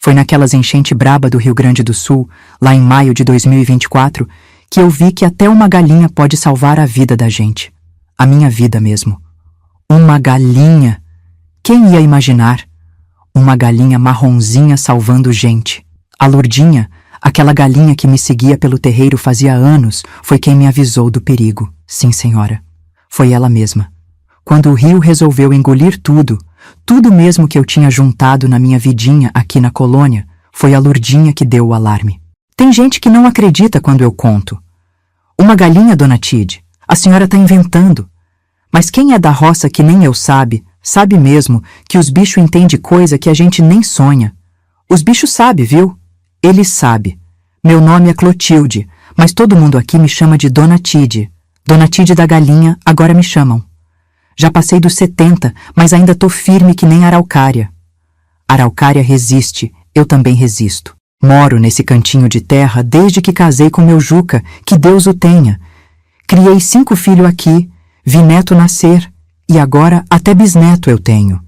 Foi naquelas enchentes braba do Rio Grande do Sul, lá em maio de 2024, que eu vi que até uma galinha pode salvar a vida da gente. A minha vida mesmo. Uma galinha! Quem ia imaginar? Uma galinha marronzinha salvando gente. A Lourdinha, aquela galinha que me seguia pelo terreiro fazia anos, foi quem me avisou do perigo. Sim, senhora. Foi ela mesma. Quando o rio resolveu engolir tudo, tudo mesmo que eu tinha juntado na minha vidinha aqui na colônia, foi a Lourdinha que deu o alarme. Tem gente que não acredita quando eu conto. Uma galinha, dona Tide, a senhora tá inventando. Mas quem é da roça que nem eu sabe mesmo que os bichos entendem coisa que a gente nem sonha. Os bichos sabem, viu? Eles sabem. Meu nome é Clotilde, mas todo mundo aqui me chama de Dona Tide. Dona Tide da galinha, agora me chamam. Já passei dos 70, mas ainda tô firme que nem araucária. Araucária resiste, eu também resisto. Moro nesse cantinho de terra desde que casei com meu Juca, que Deus o tenha. Criei 5 filhos aqui, vi neto nascer, e agora até bisneto eu tenho.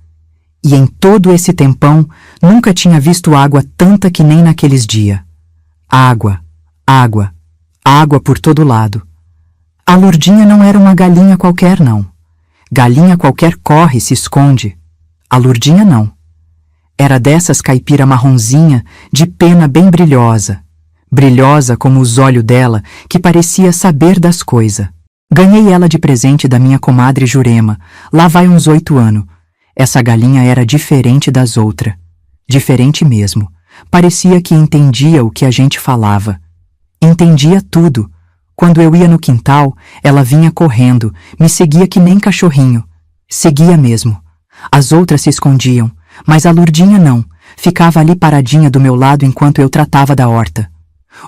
E em todo esse tempão, nunca tinha visto água tanta que nem naqueles dias. Água, água, água por todo lado. A Lourdinha não era uma galinha qualquer, não. Galinha qualquer corre, se esconde. A Lourdinha não. Era dessas caipira marronzinha, de pena bem brilhosa. Brilhosa como os olhos dela, que parecia saber das coisas. Ganhei ela de presente da minha comadre Jurema, lá vai uns 8 anos. Essa galinha era diferente das outras. Diferente mesmo. Parecia que entendia o que a gente falava. Entendia tudo. Quando eu ia no quintal, ela vinha correndo, me seguia que nem cachorrinho. Seguia mesmo. As outras se escondiam, mas a Lourdinha não. Ficava ali paradinha do meu lado enquanto eu tratava da horta.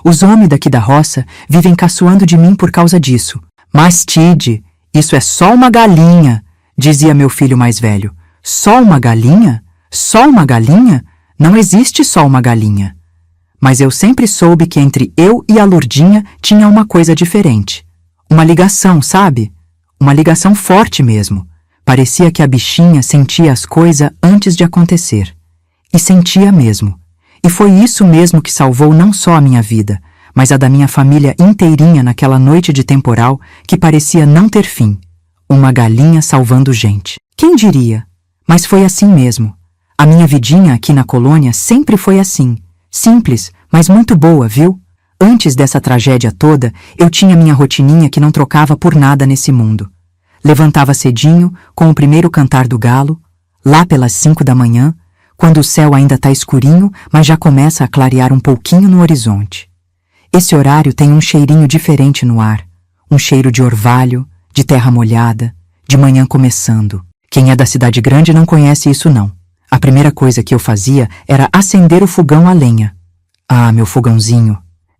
Os homens daqui da roça vivem caçoando de mim por causa disso. Mas, Tide, isso é só uma galinha, dizia meu filho mais velho. Só uma galinha? Só uma galinha? Não existe só uma galinha. Mas eu sempre soube que entre eu e a Lourdinha tinha uma coisa diferente. Uma ligação, sabe? Uma ligação forte mesmo. Parecia que a bichinha sentia as coisas antes de acontecer. E sentia mesmo. E foi isso mesmo que salvou não só a minha vida, mas a da minha família inteirinha naquela noite de temporal que parecia não ter fim. Uma galinha salvando gente. Quem diria? Mas foi assim mesmo. A minha vidinha aqui na colônia sempre foi assim. Simples, mas muito boa, viu? Antes dessa tragédia toda, eu tinha minha rotininha que não trocava por nada nesse mundo. Levantava cedinho, com o primeiro cantar do galo, lá pelas 5 da manhã, quando o céu ainda tá escurinho, mas já começa a clarear um pouquinho no horizonte. Esse horário tem um cheirinho diferente no ar. Um cheiro de orvalho, de terra molhada, de manhã começando. Quem é da cidade grande não conhece isso não. A primeira coisa que eu fazia era acender o fogão a lenha. Ah, meu fogãozinho.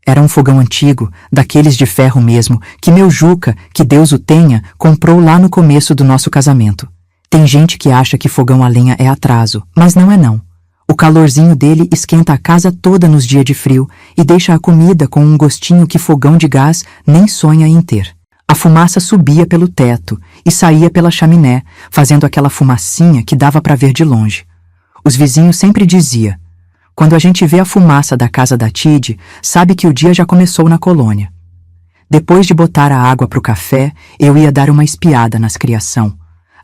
Era um fogão antigo, daqueles de ferro mesmo, que meu Juca, que Deus o tenha, comprou lá no começo do nosso casamento. Tem gente que acha que fogão a lenha é atraso, mas não é não. O calorzinho dele esquenta a casa toda nos dias de frio e deixa a comida com um gostinho que fogão de gás nem sonha em ter. A fumaça subia pelo teto e saía pela chaminé, fazendo aquela fumacinha que dava para ver de longe. Os vizinhos sempre diziam: quando a gente vê a fumaça da casa da Tide, sabe que o dia já começou na colônia. Depois de botar a água pro café, eu ia dar uma espiada nas criação.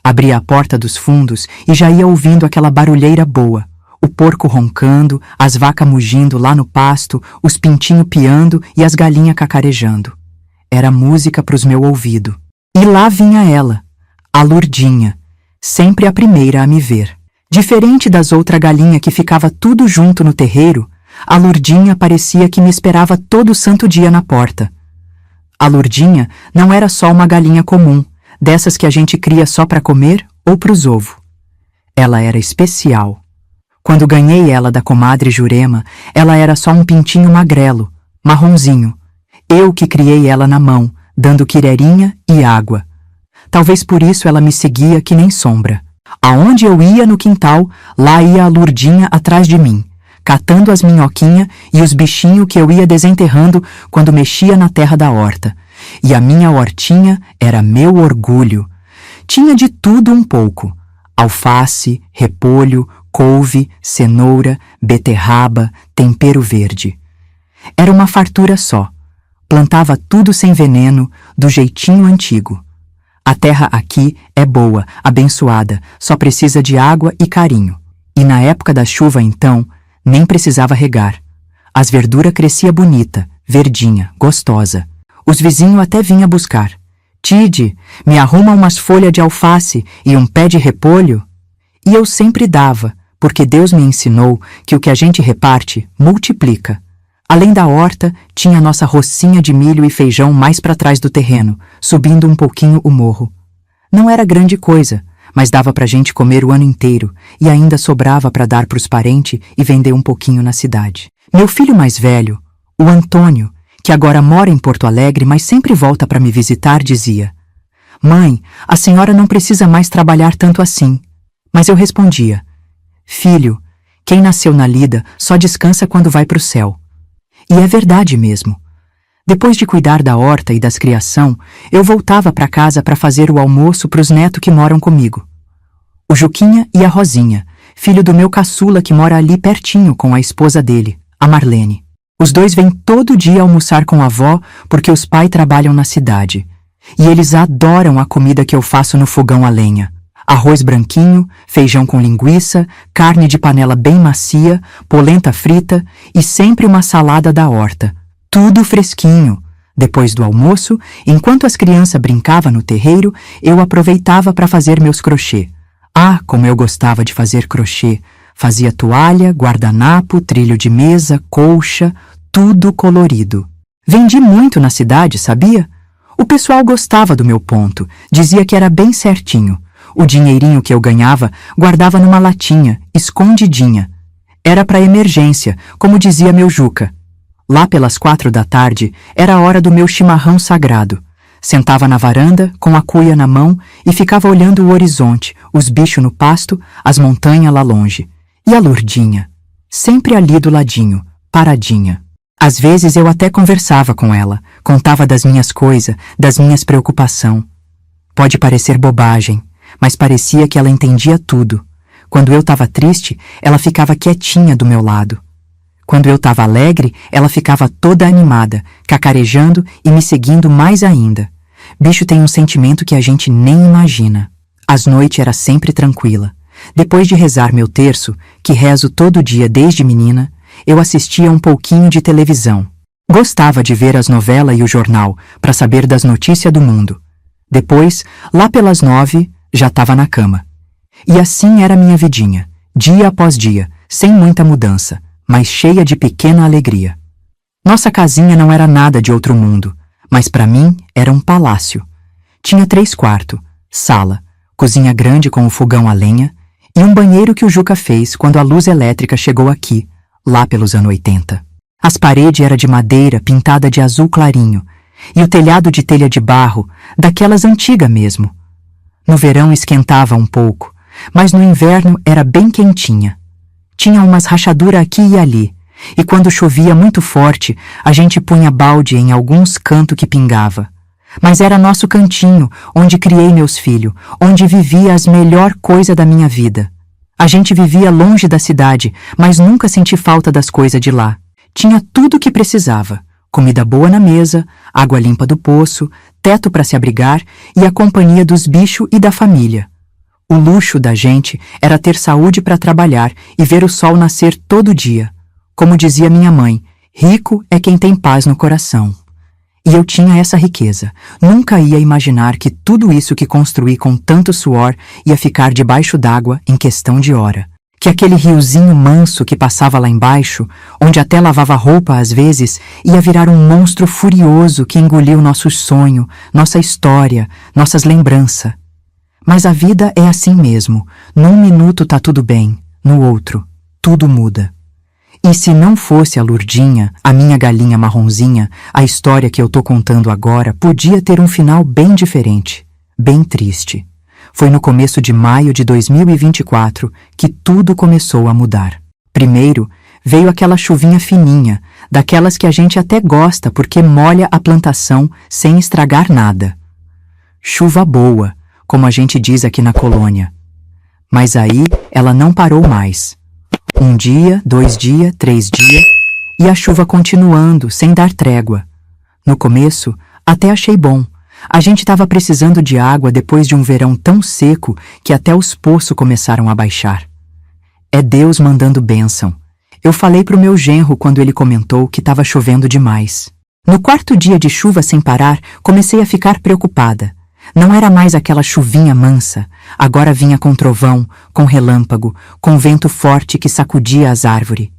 Abria a porta dos fundos e já ia ouvindo aquela barulheira boa. O porco roncando, as vacas mugindo lá no pasto, os pintinhos piando e as galinhas cacarejando. Era música pros meu ouvido. E lá vinha ela, a Lourdinha, sempre a primeira a me ver. Diferente das outras galinhas que ficava tudo junto no terreiro, a Lourdinha parecia que me esperava todo santo dia na porta. A Lourdinha não era só uma galinha comum, dessas que a gente cria só para comer ou pros ovos. Ela era especial. Quando ganhei ela da comadre Jurema, ela era só um pintinho magrelo, marronzinho. Eu que criei ela na mão, dando quirerinha e água. Talvez por isso ela me seguia que nem sombra. Aonde eu ia no quintal, lá ia a Lourdinha atrás de mim, catando as minhoquinhas e os bichinhos que eu ia desenterrando quando mexia na terra da horta. E a minha hortinha era meu orgulho. Tinha de tudo um pouco: alface, repolho, couve, cenoura, beterraba, tempero verde. Era uma fartura só. Plantava tudo sem veneno, do jeitinho antigo. A terra aqui é boa, abençoada, só precisa de água e carinho. E na época da chuva, então, nem precisava regar. As verduras crescia bonita, verdinha, gostosa. Os vizinhos até vinham buscar. Tide, me arruma umas folhas de alface e um pé de repolho? E eu sempre dava, porque Deus me ensinou que o que a gente reparte, multiplica. Além da horta, tinha nossa rocinha de milho e feijão mais para trás do terreno, subindo um pouquinho o morro. Não era grande coisa, mas dava pra gente comer o ano inteiro e ainda sobrava para dar pros parentes e vender um pouquinho na cidade. Meu filho mais velho, o Antônio, que agora mora em Porto Alegre, mas sempre volta para me visitar, dizia: Mãe, a senhora não precisa mais trabalhar tanto assim. Mas eu respondia: Filho, quem nasceu na lida só descansa quando vai pro céu. E é verdade mesmo. Depois de cuidar da horta e das criação, eu voltava para casa para fazer o almoço pros netos que moram comigo. O Juquinha e a Rosinha, filho do meu caçula que mora ali pertinho com a esposa dele, a Marlene. Os dois vêm todo dia almoçar com a avó porque os pais trabalham na cidade. E eles adoram a comida que eu faço no fogão a lenha. Arroz branquinho, feijão com linguiça, carne de panela bem macia, polenta frita e sempre uma salada da horta. Tudo fresquinho. Depois do almoço, enquanto as crianças brincavam no terreiro, eu aproveitava para fazer meus crochê. Ah, como eu gostava de fazer crochê! Fazia toalha, guardanapo, trilho de mesa, colcha, tudo colorido. Vendi muito na cidade, sabia? O pessoal gostava do meu ponto, dizia que era bem certinho. O dinheirinho que eu ganhava, guardava numa latinha, escondidinha. Era para emergência, como dizia meu Juca. Lá pelas 4 da tarde, era a hora do meu chimarrão sagrado. Sentava na varanda, com a cuia na mão, e ficava olhando o horizonte, os bichos no pasto, as montanhas lá longe. E a Lurdinha? Sempre ali do ladinho, paradinha. Às vezes eu até conversava com ela, contava das minhas coisas, das minhas preocupações. Pode parecer bobagem, mas parecia que ela entendia tudo. Quando eu estava triste, ela ficava quietinha do meu lado. Quando eu estava alegre, ela ficava toda animada, cacarejando e me seguindo mais ainda. Bicho tem um sentimento que a gente nem imagina. As noites era sempre tranquila. Depois de rezar meu terço, que rezo todo dia desde menina, eu assistia um pouquinho de televisão. Gostava de ver as novelas e o jornal, para saber das notícias do mundo. Depois, lá pelas 9, já estava na cama. E assim era minha vidinha, dia após dia, sem muita mudança, mas cheia de pequena alegria. Nossa casinha não era nada de outro mundo, mas para mim era um palácio. Tinha 3 quartos, sala, cozinha grande com o fogão a lenha e um banheiro que o Juca fez quando a luz elétrica chegou aqui, lá pelos anos 80. As paredes eram de madeira pintada de azul clarinho e o telhado de telha de barro, daquelas antigas mesmo. No verão esquentava um pouco, mas no inverno era bem quentinha. Tinha umas rachaduras aqui e ali, e quando chovia muito forte, a gente punha balde em alguns cantos que pingava. Mas era nosso cantinho, onde criei meus filhos, onde vivia as melhor coisa da minha vida. A gente vivia longe da cidade, mas nunca senti falta das coisas de lá. Tinha tudo o que precisava. Comida boa na mesa, água limpa do poço, teto para se abrigar e a companhia dos bichos e da família. O luxo da gente era ter saúde para trabalhar e ver o sol nascer todo dia. Como dizia minha mãe, rico é quem tem paz no coração. E eu tinha essa riqueza. Nunca ia imaginar que tudo isso que construí com tanto suor ia ficar debaixo d'água em questão de hora. Que aquele riozinho manso que passava lá embaixo, onde até lavava roupa às vezes, ia virar um monstro furioso que engoliu nosso sonho, nossa história, nossas lembranças. Mas a vida é assim mesmo. Num minuto tá tudo bem, no outro, tudo muda. E se não fosse a Lurdinha, a minha galinha marronzinha, a história que eu tô contando agora podia ter um final bem diferente, bem triste. Foi no começo de maio de 2024 que tudo começou a mudar. Primeiro, veio aquela chuvinha fininha, daquelas que a gente até gosta porque molha a plantação sem estragar nada. Chuva boa, como a gente diz aqui na colônia. Mas aí ela não parou mais. 1 dia, 2 dias, 3 dias, e a chuva continuando, sem dar trégua. No começo, até achei bom. A gente estava precisando de água depois de um verão tão seco que até os poços começaram a baixar. É Deus mandando bênção. Eu falei pro meu genro quando ele comentou que estava chovendo demais. No 4º dia de chuva sem parar, comecei a ficar preocupada. Não era mais aquela chuvinha mansa, agora vinha com trovão, com relâmpago, com vento forte que sacudia as árvores.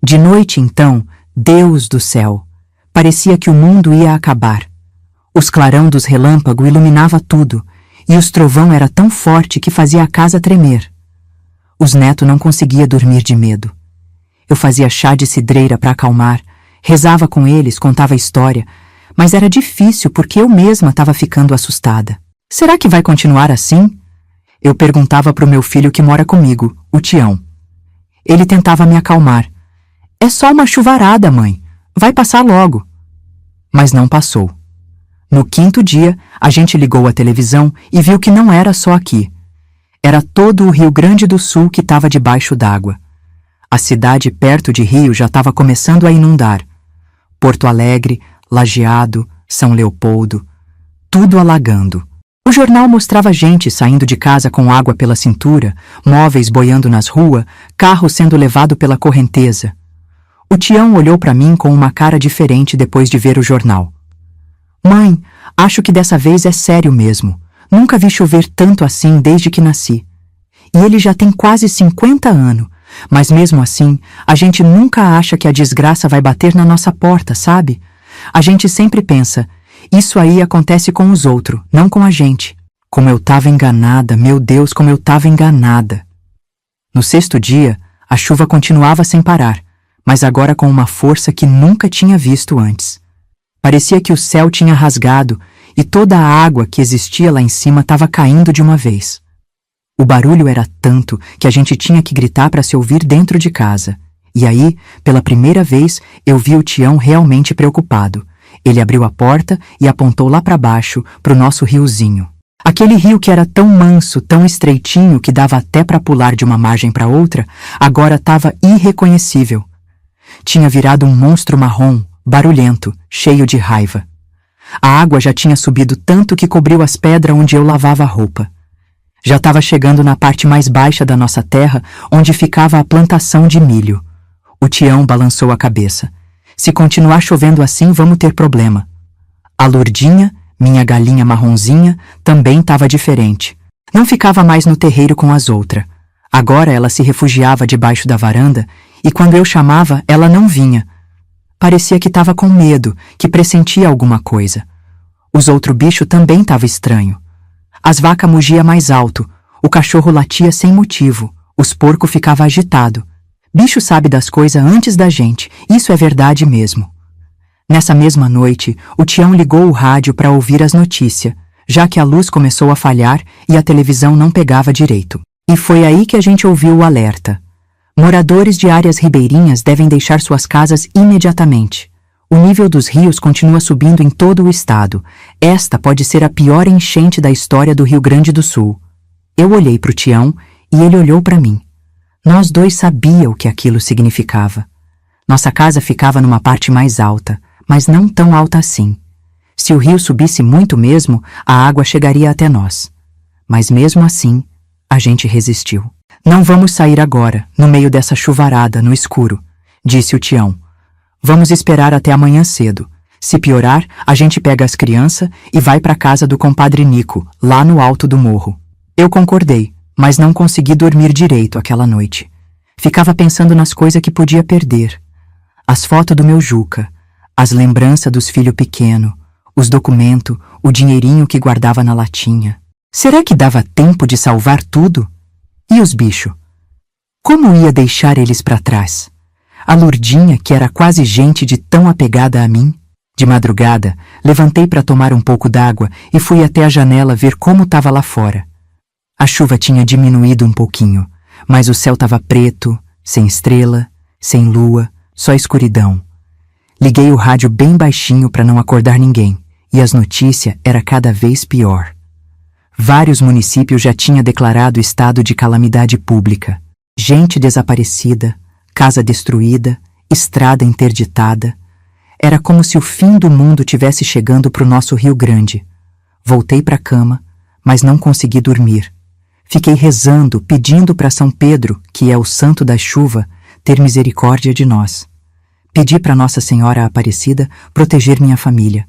De noite, então, Deus do céu! Parecia que o mundo ia acabar. Os clarão dos relâmpagos iluminava tudo, e os trovão era tão forte que fazia a casa tremer. Os netos não conseguiam dormir de medo. Eu fazia chá de cidreira para acalmar, rezava com eles, contava história, mas era difícil porque eu mesma estava ficando assustada. Será que vai continuar assim? Eu perguntava para o meu filho que mora comigo, o Tião. Ele tentava me acalmar. É só uma chuvarada, mãe. Vai passar logo. Mas não passou. No 5º dia, a gente ligou a televisão e viu que não era só aqui. Era todo o Rio Grande do Sul que estava debaixo d'água. A cidade perto de Rio já estava começando a inundar. Porto Alegre, Lajeado, São Leopoldo, tudo alagando. O jornal mostrava gente saindo de casa com água pela cintura, móveis boiando nas ruas, carro sendo levado pela correnteza. O Tião olhou para mim com uma cara diferente depois de ver o jornal. Mãe, acho que dessa vez é sério mesmo. Nunca vi chover tanto assim desde que nasci. E ele já tem quase 50 anos, mas mesmo assim, a gente nunca acha que a desgraça vai bater na nossa porta, sabe? A gente sempre pensa, isso aí acontece com os outros, não com a gente. Como eu tava enganada, meu Deus, como eu tava enganada. No 6º dia, a chuva continuava sem parar, mas agora com uma força que nunca tinha visto antes. Parecia que o céu tinha rasgado e toda a água que existia lá em cima estava caindo de uma vez. O barulho era tanto que a gente tinha que gritar para se ouvir dentro de casa. E aí, pela primeira vez, eu vi o Tião realmente preocupado. Ele abriu a porta e apontou lá para baixo, pro nosso riozinho. Aquele rio que era tão manso, tão estreitinho que dava até para pular de uma margem para outra, agora estava irreconhecível. Tinha virado um monstro marrom, barulhento, cheio de raiva. A água já tinha subido tanto que cobriu as pedras onde eu lavava a roupa. Já estava chegando na parte mais baixa da nossa terra, onde ficava a plantação de milho. O Tião balançou a cabeça. Se continuar chovendo assim, vamos ter problema. A Lourdinha, minha galinha marronzinha, também estava diferente. Não ficava mais no terreiro com as outras. Agora ela se refugiava debaixo da varanda e quando eu chamava, ela não vinha. Parecia que estava com medo, que pressentia alguma coisa. Os outros bichos também estavam estranhos. As vacas mugiam mais alto, o cachorro latia sem motivo, os porcos ficavam agitados. Bicho sabe das coisas antes da gente, isso é verdade mesmo. Nessa mesma noite, o Tião ligou o rádio para ouvir as notícias, já que a luz começou a falhar e a televisão não pegava direito. E foi aí que a gente ouviu o alerta. Moradores de áreas ribeirinhas devem deixar suas casas imediatamente. O nível dos rios continua subindo em todo o estado. Esta pode ser a pior enchente da história do Rio Grande do Sul. Eu olhei para o Tião e ele olhou para mim. Nós dois sabíamos o que aquilo significava. Nossa casa ficava numa parte mais alta, mas não tão alta assim. Se o rio subisse muito mesmo, a água chegaria até nós. Mas mesmo assim, a gente resistiu. Não vamos sair agora, no meio dessa chuvarada, no escuro, disse o Tião. Vamos esperar até amanhã cedo. Se piorar, a gente pega as crianças e vai para a casa do compadre Nico, lá no alto do morro. Eu concordei, mas não consegui dormir direito aquela noite. Ficava pensando nas coisas que podia perder. As fotos do meu Juca, as lembranças dos filhos pequenos, os documentos, o dinheirinho que guardava na latinha. Será que dava tempo de salvar tudo? E os bichos? Como ia deixar eles para trás? A Lourdinha, que era quase gente de tão apegada a mim. De madrugada, levantei para tomar um pouco d'água e fui até a janela ver como estava lá fora. A chuva tinha diminuído um pouquinho, mas o céu estava preto, sem estrela, sem lua, só escuridão. Liguei o rádio bem baixinho para não acordar ninguém, e as notícias eram cada vez pior. Vários municípios já tinham declarado estado de calamidade pública. Gente desaparecida, casa destruída, estrada interditada. Era como se o fim do mundo tivesse chegando para o nosso Rio Grande. Voltei para a cama, mas não consegui dormir. Fiquei rezando, pedindo para São Pedro, que é o santo da chuva, ter misericórdia de nós. Pedi para Nossa Senhora Aparecida proteger minha família.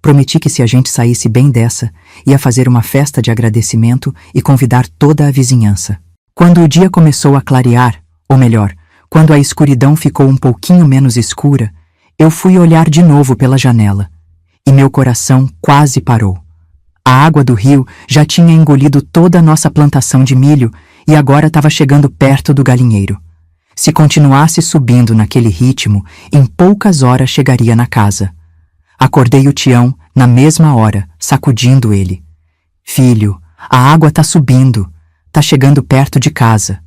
Prometi que se a gente saísse bem dessa, ia fazer uma festa de agradecimento e convidar toda a vizinhança. Quando o dia começou a clarear, ou melhor, quando a escuridão ficou um pouquinho menos escura, eu fui olhar de novo pela janela, e meu coração quase parou. A água do rio já tinha engolido toda a nossa plantação de milho e agora estava chegando perto do galinheiro. Se continuasse subindo naquele ritmo, em poucas horas chegaria na casa. Acordei o Tião na mesma hora, sacudindo ele. Filho, a água tá subindo, tá chegando perto de casa.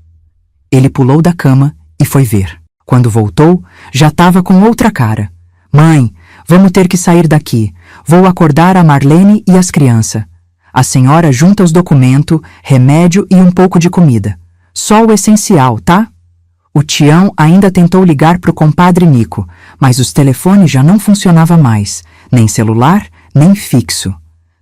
Ele pulou da cama e foi ver. Quando voltou, já estava com outra cara. Mãe, vamos ter que sair daqui. Vou acordar a Marlene e as crianças. A senhora junta os documentos, remédio e um pouco de comida. Só o essencial, tá? O Tião ainda tentou ligar pro compadre Nico, mas os telefones já não funcionavam mais, nem celular, nem fixo.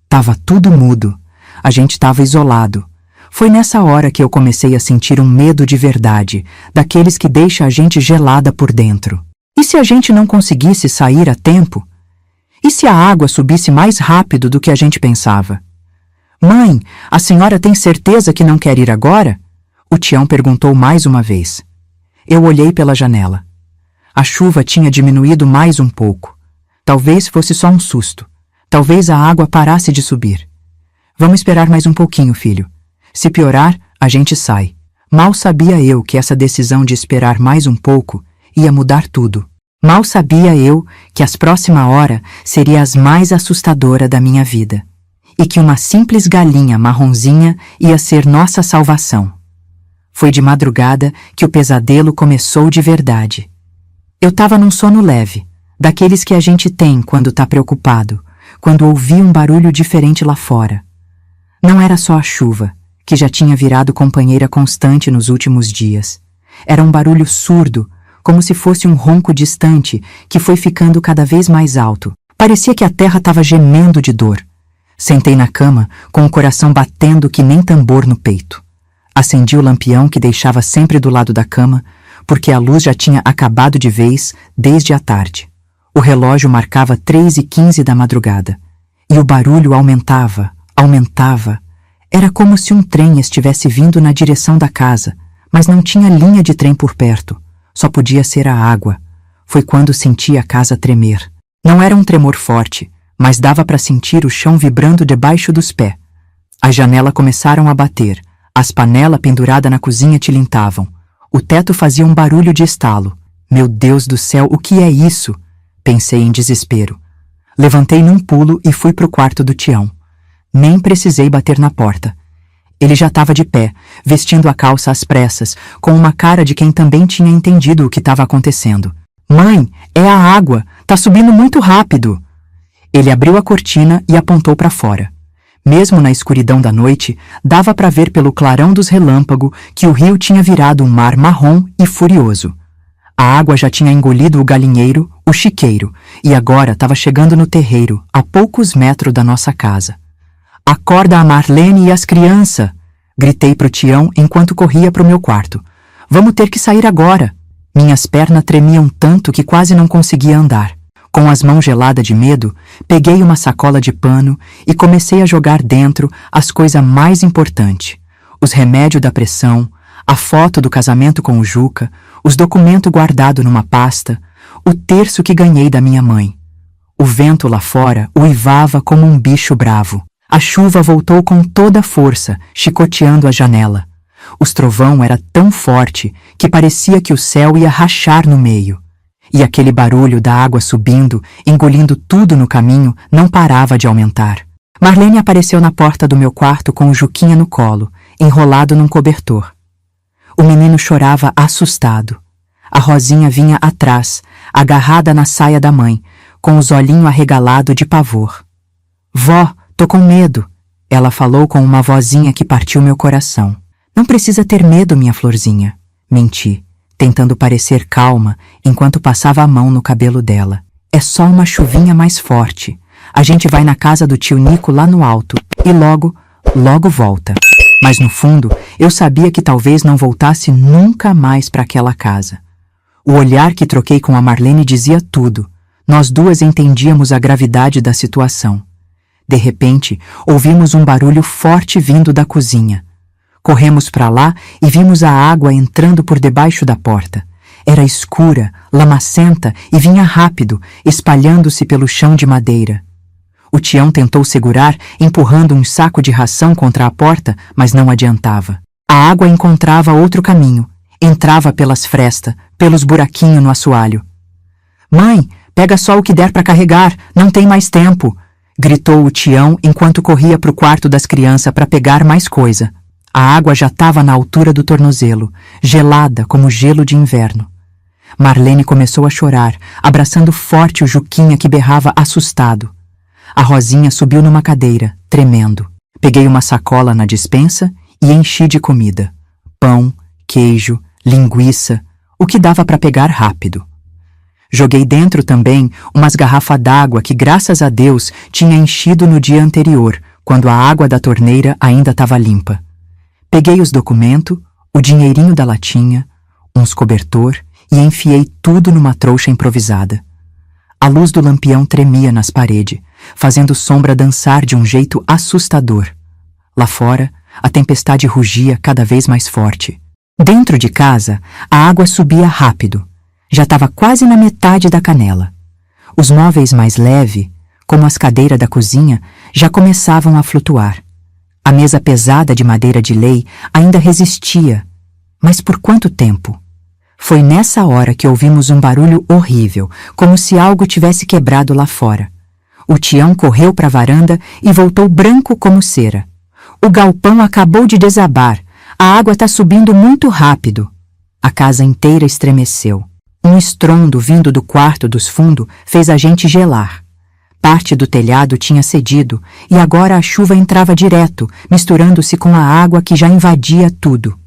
Tava tudo mudo. A gente tava isolado. Foi nessa hora que eu comecei a sentir um medo de verdade, daqueles que deixa a gente gelada por dentro. E se a gente não conseguisse sair a tempo? E se a água subisse mais rápido do que a gente pensava? Mãe, a senhora tem certeza que não quer ir agora? O Tião perguntou mais uma vez. Eu olhei pela janela. A chuva tinha diminuído mais um pouco. Talvez fosse só um susto. Talvez a água parasse de subir. Vamos esperar mais um pouquinho, filho. Se piorar, a gente sai. Mal sabia eu que essa decisão de esperar mais um pouco ia mudar tudo. Mal sabia eu que as próximas horas seria as mais assustadoras da minha vida. E que uma simples galinha marronzinha ia ser nossa salvação. Foi de madrugada que o pesadelo começou de verdade. Eu tava num sono leve, daqueles que a gente tem quando tá preocupado, quando ouvi um barulho diferente lá fora. Não era só a chuva, que já tinha virado companheira constante nos últimos dias. Era um barulho surdo, como se fosse um ronco distante que foi ficando cada vez mais alto. Parecia que a terra estava gemendo de dor. Sentei na cama, com o coração batendo que nem tambor no peito. Acendi o lampião que deixava sempre do lado da cama, porque a luz já tinha acabado de vez desde a tarde. O relógio marcava 3h15 da madrugada. E o barulho aumentava, aumentava. Era como se um trem estivesse vindo na direção da casa, mas não tinha linha de trem por perto. Só podia ser a água. Foi quando senti a casa tremer. Não era um tremor forte, mas dava para sentir o chão vibrando debaixo dos pés. As janelas começaram a bater. As panelas penduradas na cozinha tilintavam. O teto fazia um barulho de estalo. Meu Deus do céu, o que é isso? Pensei em desespero. Levantei num pulo e fui pro quarto do Tião. Nem precisei bater na porta. Ele já estava de pé, vestindo a calça às pressas, com uma cara de quem também tinha entendido o que estava acontecendo. Mãe, é a água, tá subindo muito rápido. Ele abriu a cortina e apontou para fora. Mesmo na escuridão da noite, dava para ver pelo clarão dos relâmpagos que o rio tinha virado um mar marrom e furioso. A água já tinha engolido o galinheiro, o chiqueiro, e agora estava chegando no terreiro, a poucos metros da nossa casa. Acorda a Marlene e as crianças! Gritei pro Tião enquanto corria pro meu quarto. Vamos ter que sair agora! Minhas pernas tremiam tanto que quase não conseguia andar. Com as mãos geladas de medo, peguei uma sacola de pano e comecei a jogar dentro as coisas mais importantes. Os remédios da pressão, a foto do casamento com o Juca, os documentos guardados numa pasta, o terço que ganhei da minha mãe. O vento lá fora uivava como um bicho bravo. A chuva voltou com toda a força, chicoteando a janela. Os trovão era tão forte que parecia que o céu ia rachar no meio. E aquele barulho da água subindo, engolindo tudo no caminho, não parava de aumentar. Marlene apareceu na porta do meu quarto com o Juquinha no colo, enrolado num cobertor. O menino chorava assustado. A Rosinha vinha atrás, agarrada na saia da mãe, com os olhinhos arregalados de pavor. Vó, tô com medo. Ela falou com uma vozinha que partiu meu coração. Não precisa ter medo, minha florzinha. Menti, tentando parecer calma enquanto passava a mão no cabelo dela. É só uma chuvinha mais forte. A gente vai na casa do tio Nico lá no alto e logo volta. Mas no fundo, eu sabia que talvez não voltasse nunca mais para aquela casa. O olhar que troquei com a Marlene dizia tudo. Nós duas entendíamos a gravidade da situação. De repente, ouvimos um barulho forte vindo da cozinha. Corremos para lá e vimos a água entrando por debaixo da porta. Era escura, lamacenta e vinha rápido, espalhando-se pelo chão de madeira. O Tião tentou segurar, empurrando um saco de ração contra a porta, mas não adiantava. A água encontrava outro caminho. Entrava pelas frestas, pelos buraquinhos no assoalho. Mãe, pega só o que der para carregar, não tem mais tempo, gritou o Tião enquanto corria para o quarto das crianças para pegar mais coisa. A água já estava na altura do tornozelo, gelada como gelo de inverno. Marlene começou a chorar, abraçando forte o Juquinha que berrava assustado. A Rosinha subiu numa cadeira, tremendo. Peguei uma sacola na despensa e enchi de comida. Pão, queijo, linguiça, o que dava para pegar rápido. Joguei dentro também umas garrafas d'água que, graças a Deus, tinha enchido no dia anterior, quando a água da torneira ainda estava limpa. Peguei os documentos, o dinheirinho da latinha, uns cobertor e enfiei tudo numa trouxa improvisada. A luz do lampião tremia nas paredes, fazendo sombra dançar de um jeito assustador. Lá fora, a tempestade rugia cada vez mais forte. Dentro de casa, a água subia rápido. Já estava quase na metade da canela. Os móveis mais leves, como as cadeiras da cozinha, já começavam a flutuar. A mesa pesada de madeira de lei ainda resistia. Mas por quanto tempo? Foi nessa hora que ouvimos um barulho horrível, como se algo tivesse quebrado lá fora. O Tião correu para a varanda e voltou branco como cera. O galpão acabou de desabar. A água está subindo muito rápido. A casa inteira estremeceu. Um estrondo vindo do quarto dos fundos fez a gente gelar. Parte do telhado tinha cedido e agora a chuva entrava direto, misturando-se com a água que já invadia tudo.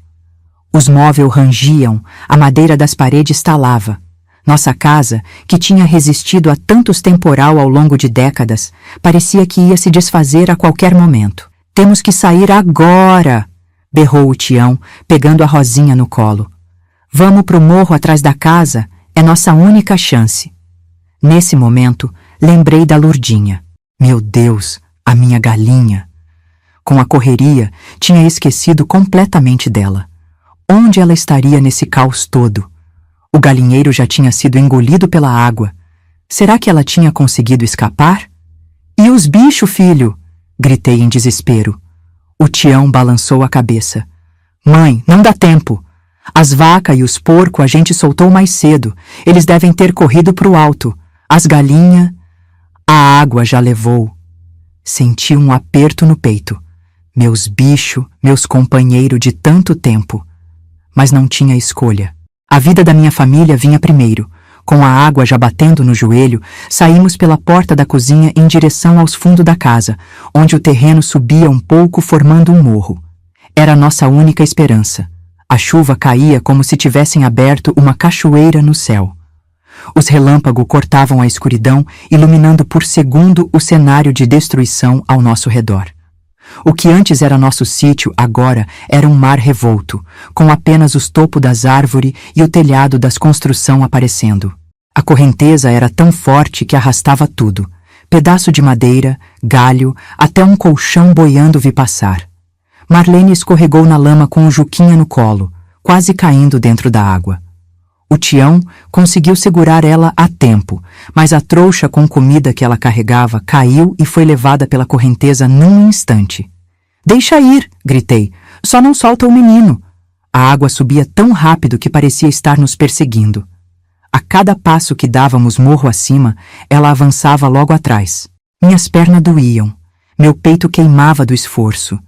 Os móveis rangiam, a madeira das paredes estalava. Nossa casa, que tinha resistido a tantos temporal ao longo de décadas, parecia que ia se desfazer a qualquer momento. Temos que sair agora! Berrou o Tião, pegando a Rosinha no colo. Vamos pro morro atrás da casa, é nossa única chance. Nesse momento, lembrei da Lurdinha. Meu Deus, a minha galinha! Com a correria, tinha esquecido completamente dela. Onde ela estaria nesse caos todo? O galinheiro já tinha sido engolido pela água. Será que ela tinha conseguido escapar? E os bichos, filho? Gritei em desespero. O Tião balançou a cabeça. Mãe, não dá tempo. As vacas e os porcos a gente soltou mais cedo. Eles devem ter corrido pro alto. As galinhas... A água já levou. Senti um aperto no peito. Meus bichos, meus companheiros de tanto tempo. Mas não tinha escolha. A vida da minha família vinha primeiro. Com a água já batendo no joelho, saímos pela porta da cozinha em direção aos fundos da casa, onde o terreno subia um pouco formando um morro. Era nossa única esperança. A chuva caía como se tivessem aberto uma cachoeira no céu. Os relâmpagos cortavam a escuridão, iluminando por segundo o cenário de destruição ao nosso redor. O que antes era nosso sítio, agora era um mar revolto, com apenas os topos das árvores e o telhado das construções aparecendo. A correnteza era tão forte que arrastava tudo. Pedaço de madeira, galho, até um colchão boiando vi passar. Marlene escorregou na lama com o Juquinha no colo, quase caindo dentro da água. O Tião conseguiu segurar ela a tempo, mas a trouxa com comida que ela carregava caiu e foi levada pela correnteza num instante. Deixa ir, gritei. Só não solta o menino. A água subia tão rápido que parecia estar nos perseguindo. A cada passo que dávamos morro acima, ela avançava logo atrás. Minhas pernas doíam. Meu peito queimava do esforço.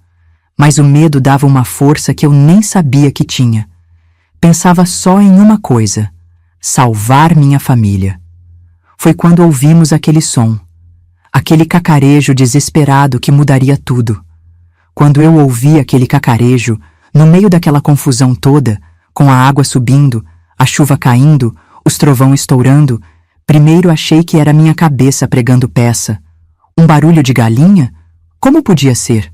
Mas o medo dava uma força que eu nem sabia que tinha. Pensava só em uma coisa: salvar minha família. Foi quando ouvimos aquele som. Aquele cacarejo desesperado que mudaria tudo. Quando eu ouvi aquele cacarejo, no meio daquela confusão toda, com a água subindo, a chuva caindo, os trovão estourando, primeiro achei que era minha cabeça pregando peça. Um barulho de galinha? Como podia ser?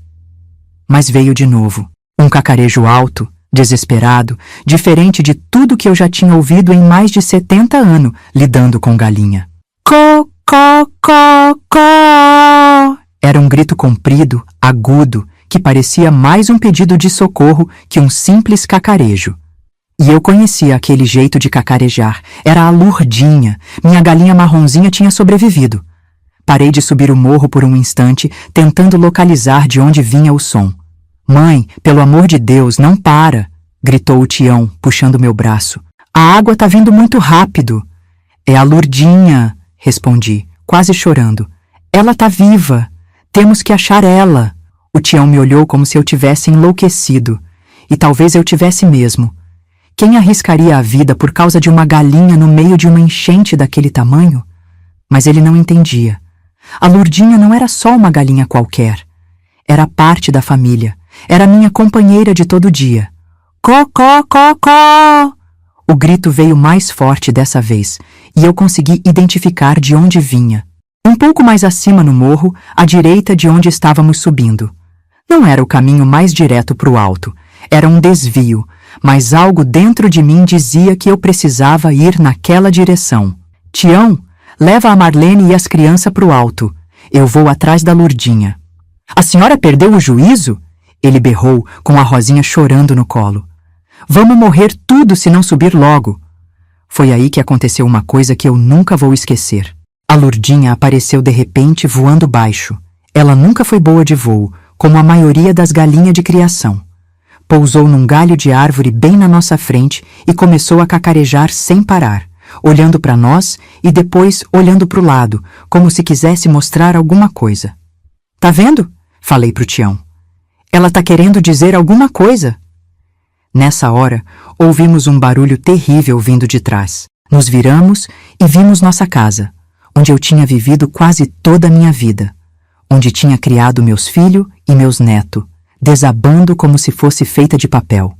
Mas veio de novo. Um cacarejo alto, desesperado, diferente de tudo que eu já tinha ouvido em mais de 70 anos lidando com galinha. Có, có, có, có. Era um grito comprido, agudo, que parecia mais um pedido de socorro que um simples cacarejo. E eu conhecia aquele jeito de cacarejar. Era a Lurdinha. Minha galinha marronzinha tinha sobrevivido. Parei de subir o morro por um instante, tentando localizar de onde vinha o som. Mãe, pelo amor de Deus, não para! Gritou o Tião, puxando meu braço. A água tá vindo muito rápido. É a Lurdinha, respondi, quase chorando. Ela tá viva. Temos que achar ela. O Tião me olhou como se eu tivesse enlouquecido. E talvez eu tivesse mesmo. Quem arriscaria a vida por causa de uma galinha no meio de uma enchente daquele tamanho? Mas ele não entendia. A Lurdinha não era só uma galinha qualquer. Era parte da família. Era minha companheira de todo dia. Có, có, có, có! O grito veio mais forte dessa vez, e eu consegui identificar de onde vinha. Um pouco mais acima no morro, à direita de onde estávamos subindo. Não era o caminho mais direto para o alto. Era um desvio, mas algo dentro de mim dizia que eu precisava ir naquela direção. Tião, leva a Marlene e as crianças para o alto. Eu vou atrás da Lurdinha. A senhora perdeu o juízo? Ele berrou, com a Rosinha chorando no colo. Vamos morrer tudo se não subir logo. Foi aí que aconteceu uma coisa que eu nunca vou esquecer. A Lurdinha apareceu de repente voando baixo. Ela nunca foi boa de voo, como a maioria das galinhas de criação. Pousou num galho de árvore bem na nossa frente e começou a cacarejar sem parar, olhando para nós e depois olhando para o lado, como se quisesse mostrar alguma coisa. Tá vendo? Falei pro Tião. Ela tá querendo dizer alguma coisa. Nessa hora, ouvimos um barulho terrível vindo de trás. Nos viramos e vimos nossa casa, onde eu tinha vivido quase toda a minha vida, onde tinha criado meus filhos e meus netos, desabando como se fosse feita de papel.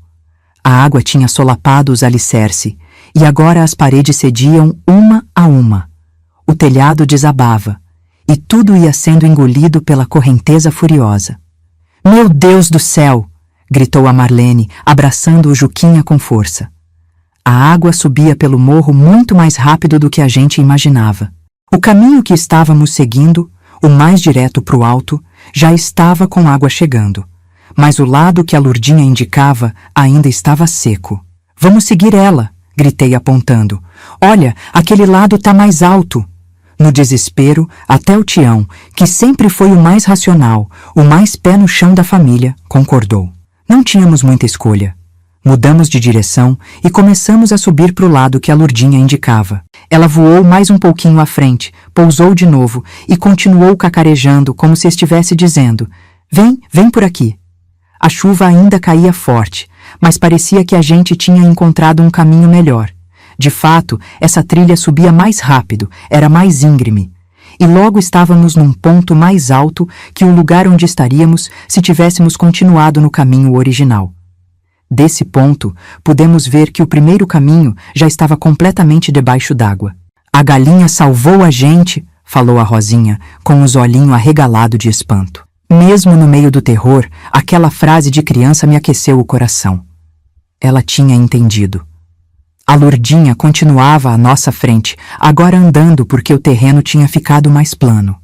A água tinha solapado os alicerces, e agora as paredes cediam uma a uma. O telhado desabava, e tudo ia sendo engolido pela correnteza furiosa. Meu Deus do céu! Gritou a Marlene, abraçando o Juquinha com força. A água subia pelo morro muito mais rápido do que a gente imaginava. O caminho que estávamos seguindo, o mais direto para o alto, já estava com água chegando. Mas o lado que a Lurdinha indicava ainda estava seco. Vamos seguir ela, gritei apontando. Olha, aquele lado tá mais alto. No desespero, até o Tião, que sempre foi o mais racional, o mais pé no chão da família, concordou. Não tínhamos muita escolha. Mudamos de direção e começamos a subir para o lado que a Lurdinha indicava. Ela voou mais um pouquinho à frente, pousou de novo e continuou cacarejando como se estivesse dizendo: Vem, vem por aqui. A chuva ainda caía forte, mas parecia que a gente tinha encontrado um caminho melhor. De fato, essa trilha subia mais rápido, era mais íngreme. E logo estávamos num ponto mais alto que o lugar onde estaríamos se tivéssemos continuado no caminho original. Desse ponto, pudemos ver que o primeiro caminho já estava completamente debaixo d'água. A galinha salvou a gente, falou a Rosinha, com os olhinhos arregalados de espanto. Mesmo no meio do terror, aquela frase de criança me aqueceu o coração. Ela tinha entendido. A Lurdinha continuava à nossa frente, agora andando porque o terreno tinha ficado mais plano.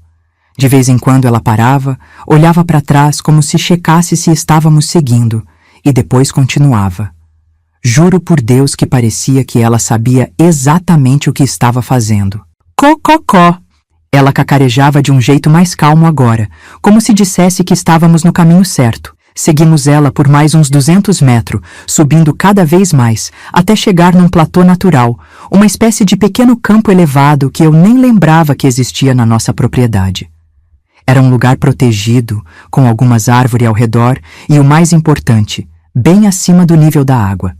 De vez em quando ela parava, olhava para trás como se checasse se estávamos seguindo, e depois continuava. Juro por Deus que parecia que ela sabia exatamente o que estava fazendo. Có, có, có! Ela cacarejava de um jeito mais calmo agora, como se dissesse que estávamos no caminho certo. Seguimos ela por mais uns 200 metros, subindo cada vez mais, até chegar num platô natural, uma espécie de pequeno campo elevado que eu nem lembrava que existia na nossa propriedade. Era um lugar protegido, com algumas árvores ao redor e, o mais importante, bem acima do nível da água.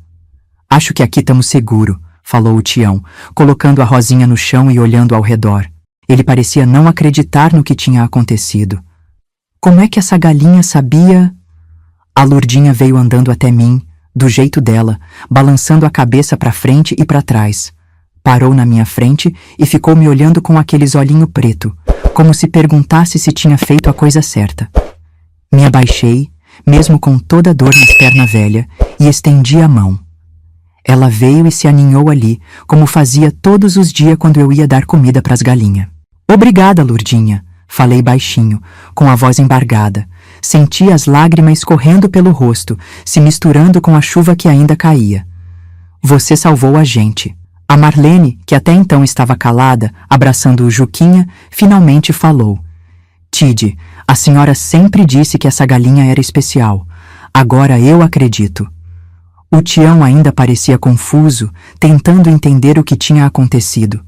Acho que aqui estamos seguros, falou o Tião, colocando a Rosinha no chão e olhando ao redor. Ele parecia não acreditar no que tinha acontecido. Como é que essa galinha sabia? A Lurdinha veio andando até mim, do jeito dela, balançando a cabeça para frente e para trás. Parou na minha frente e ficou me olhando com aqueles olhinhos preto, como se perguntasse se tinha feito a coisa certa. Me abaixei, mesmo com toda a dor nas pernas velhas, e estendi a mão. Ela veio e se aninhou ali, como fazia todos os dias quando eu ia dar comida pras galinhas. Obrigada, Lurdinha, falei baixinho, com a voz embargada. Senti as lágrimas escorrendo pelo rosto, se misturando com a chuva que ainda caía. Você salvou a gente. A Marlene, que até então estava calada, abraçando o Juquinha, finalmente falou. Tide, a senhora sempre disse que essa galinha era especial. Agora eu acredito. O Tião ainda parecia confuso, tentando entender o que tinha acontecido.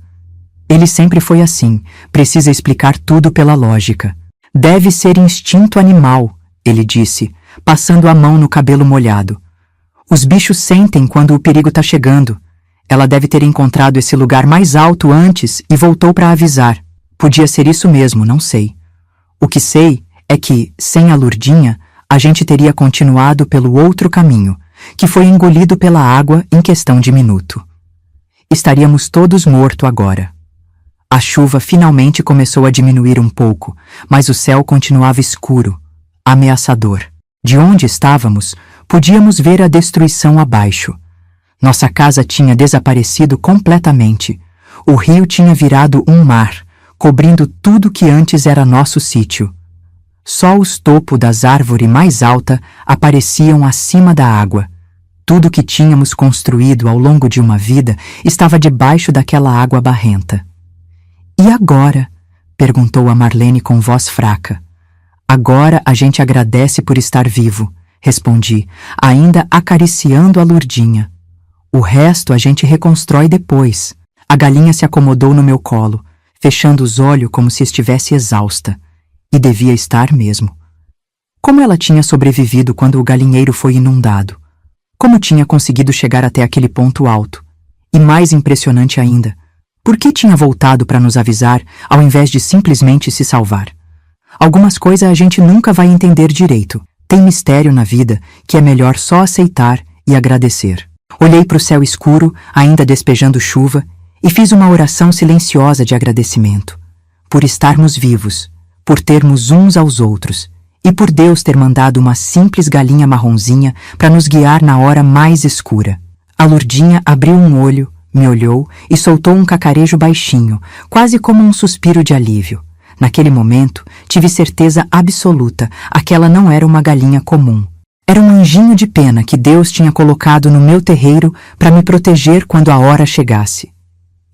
Ele sempre foi assim, precisa explicar tudo pela lógica. Deve ser instinto animal, ele disse, passando a mão no cabelo molhado. Os bichos sentem quando o perigo está chegando. Ela deve ter encontrado esse lugar mais alto antes e voltou para avisar. Podia ser isso mesmo, não sei. O que sei é que, sem a Lurdinha, a gente teria continuado pelo outro caminho, que foi engolido pela água em questão de minuto. Estaríamos todos mortos agora. A chuva finalmente começou a diminuir um pouco, mas o céu continuava escuro, ameaçador. De onde estávamos, podíamos ver a destruição abaixo. Nossa casa tinha desaparecido completamente. O rio tinha virado um mar, cobrindo tudo que antes era nosso sítio. Só os topos das árvores mais altas apareciam acima da água. Tudo que tínhamos construído ao longo de uma vida estava debaixo daquela água barrenta. E agora? Perguntou a Marlene com voz fraca. Agora a gente agradece por estar vivo, respondi, ainda acariciando a Lurdinha. O resto a gente reconstrói depois. A galinha se acomodou no meu colo, fechando os olhos como se estivesse exausta. E devia estar mesmo. Como ela tinha sobrevivido quando o galinheiro foi inundado? Como tinha conseguido chegar até aquele ponto alto? E mais impressionante ainda, por que tinha voltado para nos avisar ao invés de simplesmente se salvar? Algumas coisas a gente nunca vai entender direito. Tem mistério na vida que é melhor só aceitar e agradecer. Olhei para o céu escuro, ainda despejando chuva, e fiz uma oração silenciosa de agradecimento. Por estarmos vivos, por termos uns aos outros, e por Deus ter mandado uma simples galinha marronzinha para nos guiar na hora mais escura. A Lurdinha abriu um olho, me olhou e soltou um cacarejo baixinho, quase como um suspiro de alívio. Naquele momento, tive certeza absoluta, aquela não era uma galinha comum. Era um anjinho de pena que Deus tinha colocado no meu terreiro para me proteger quando a hora chegasse.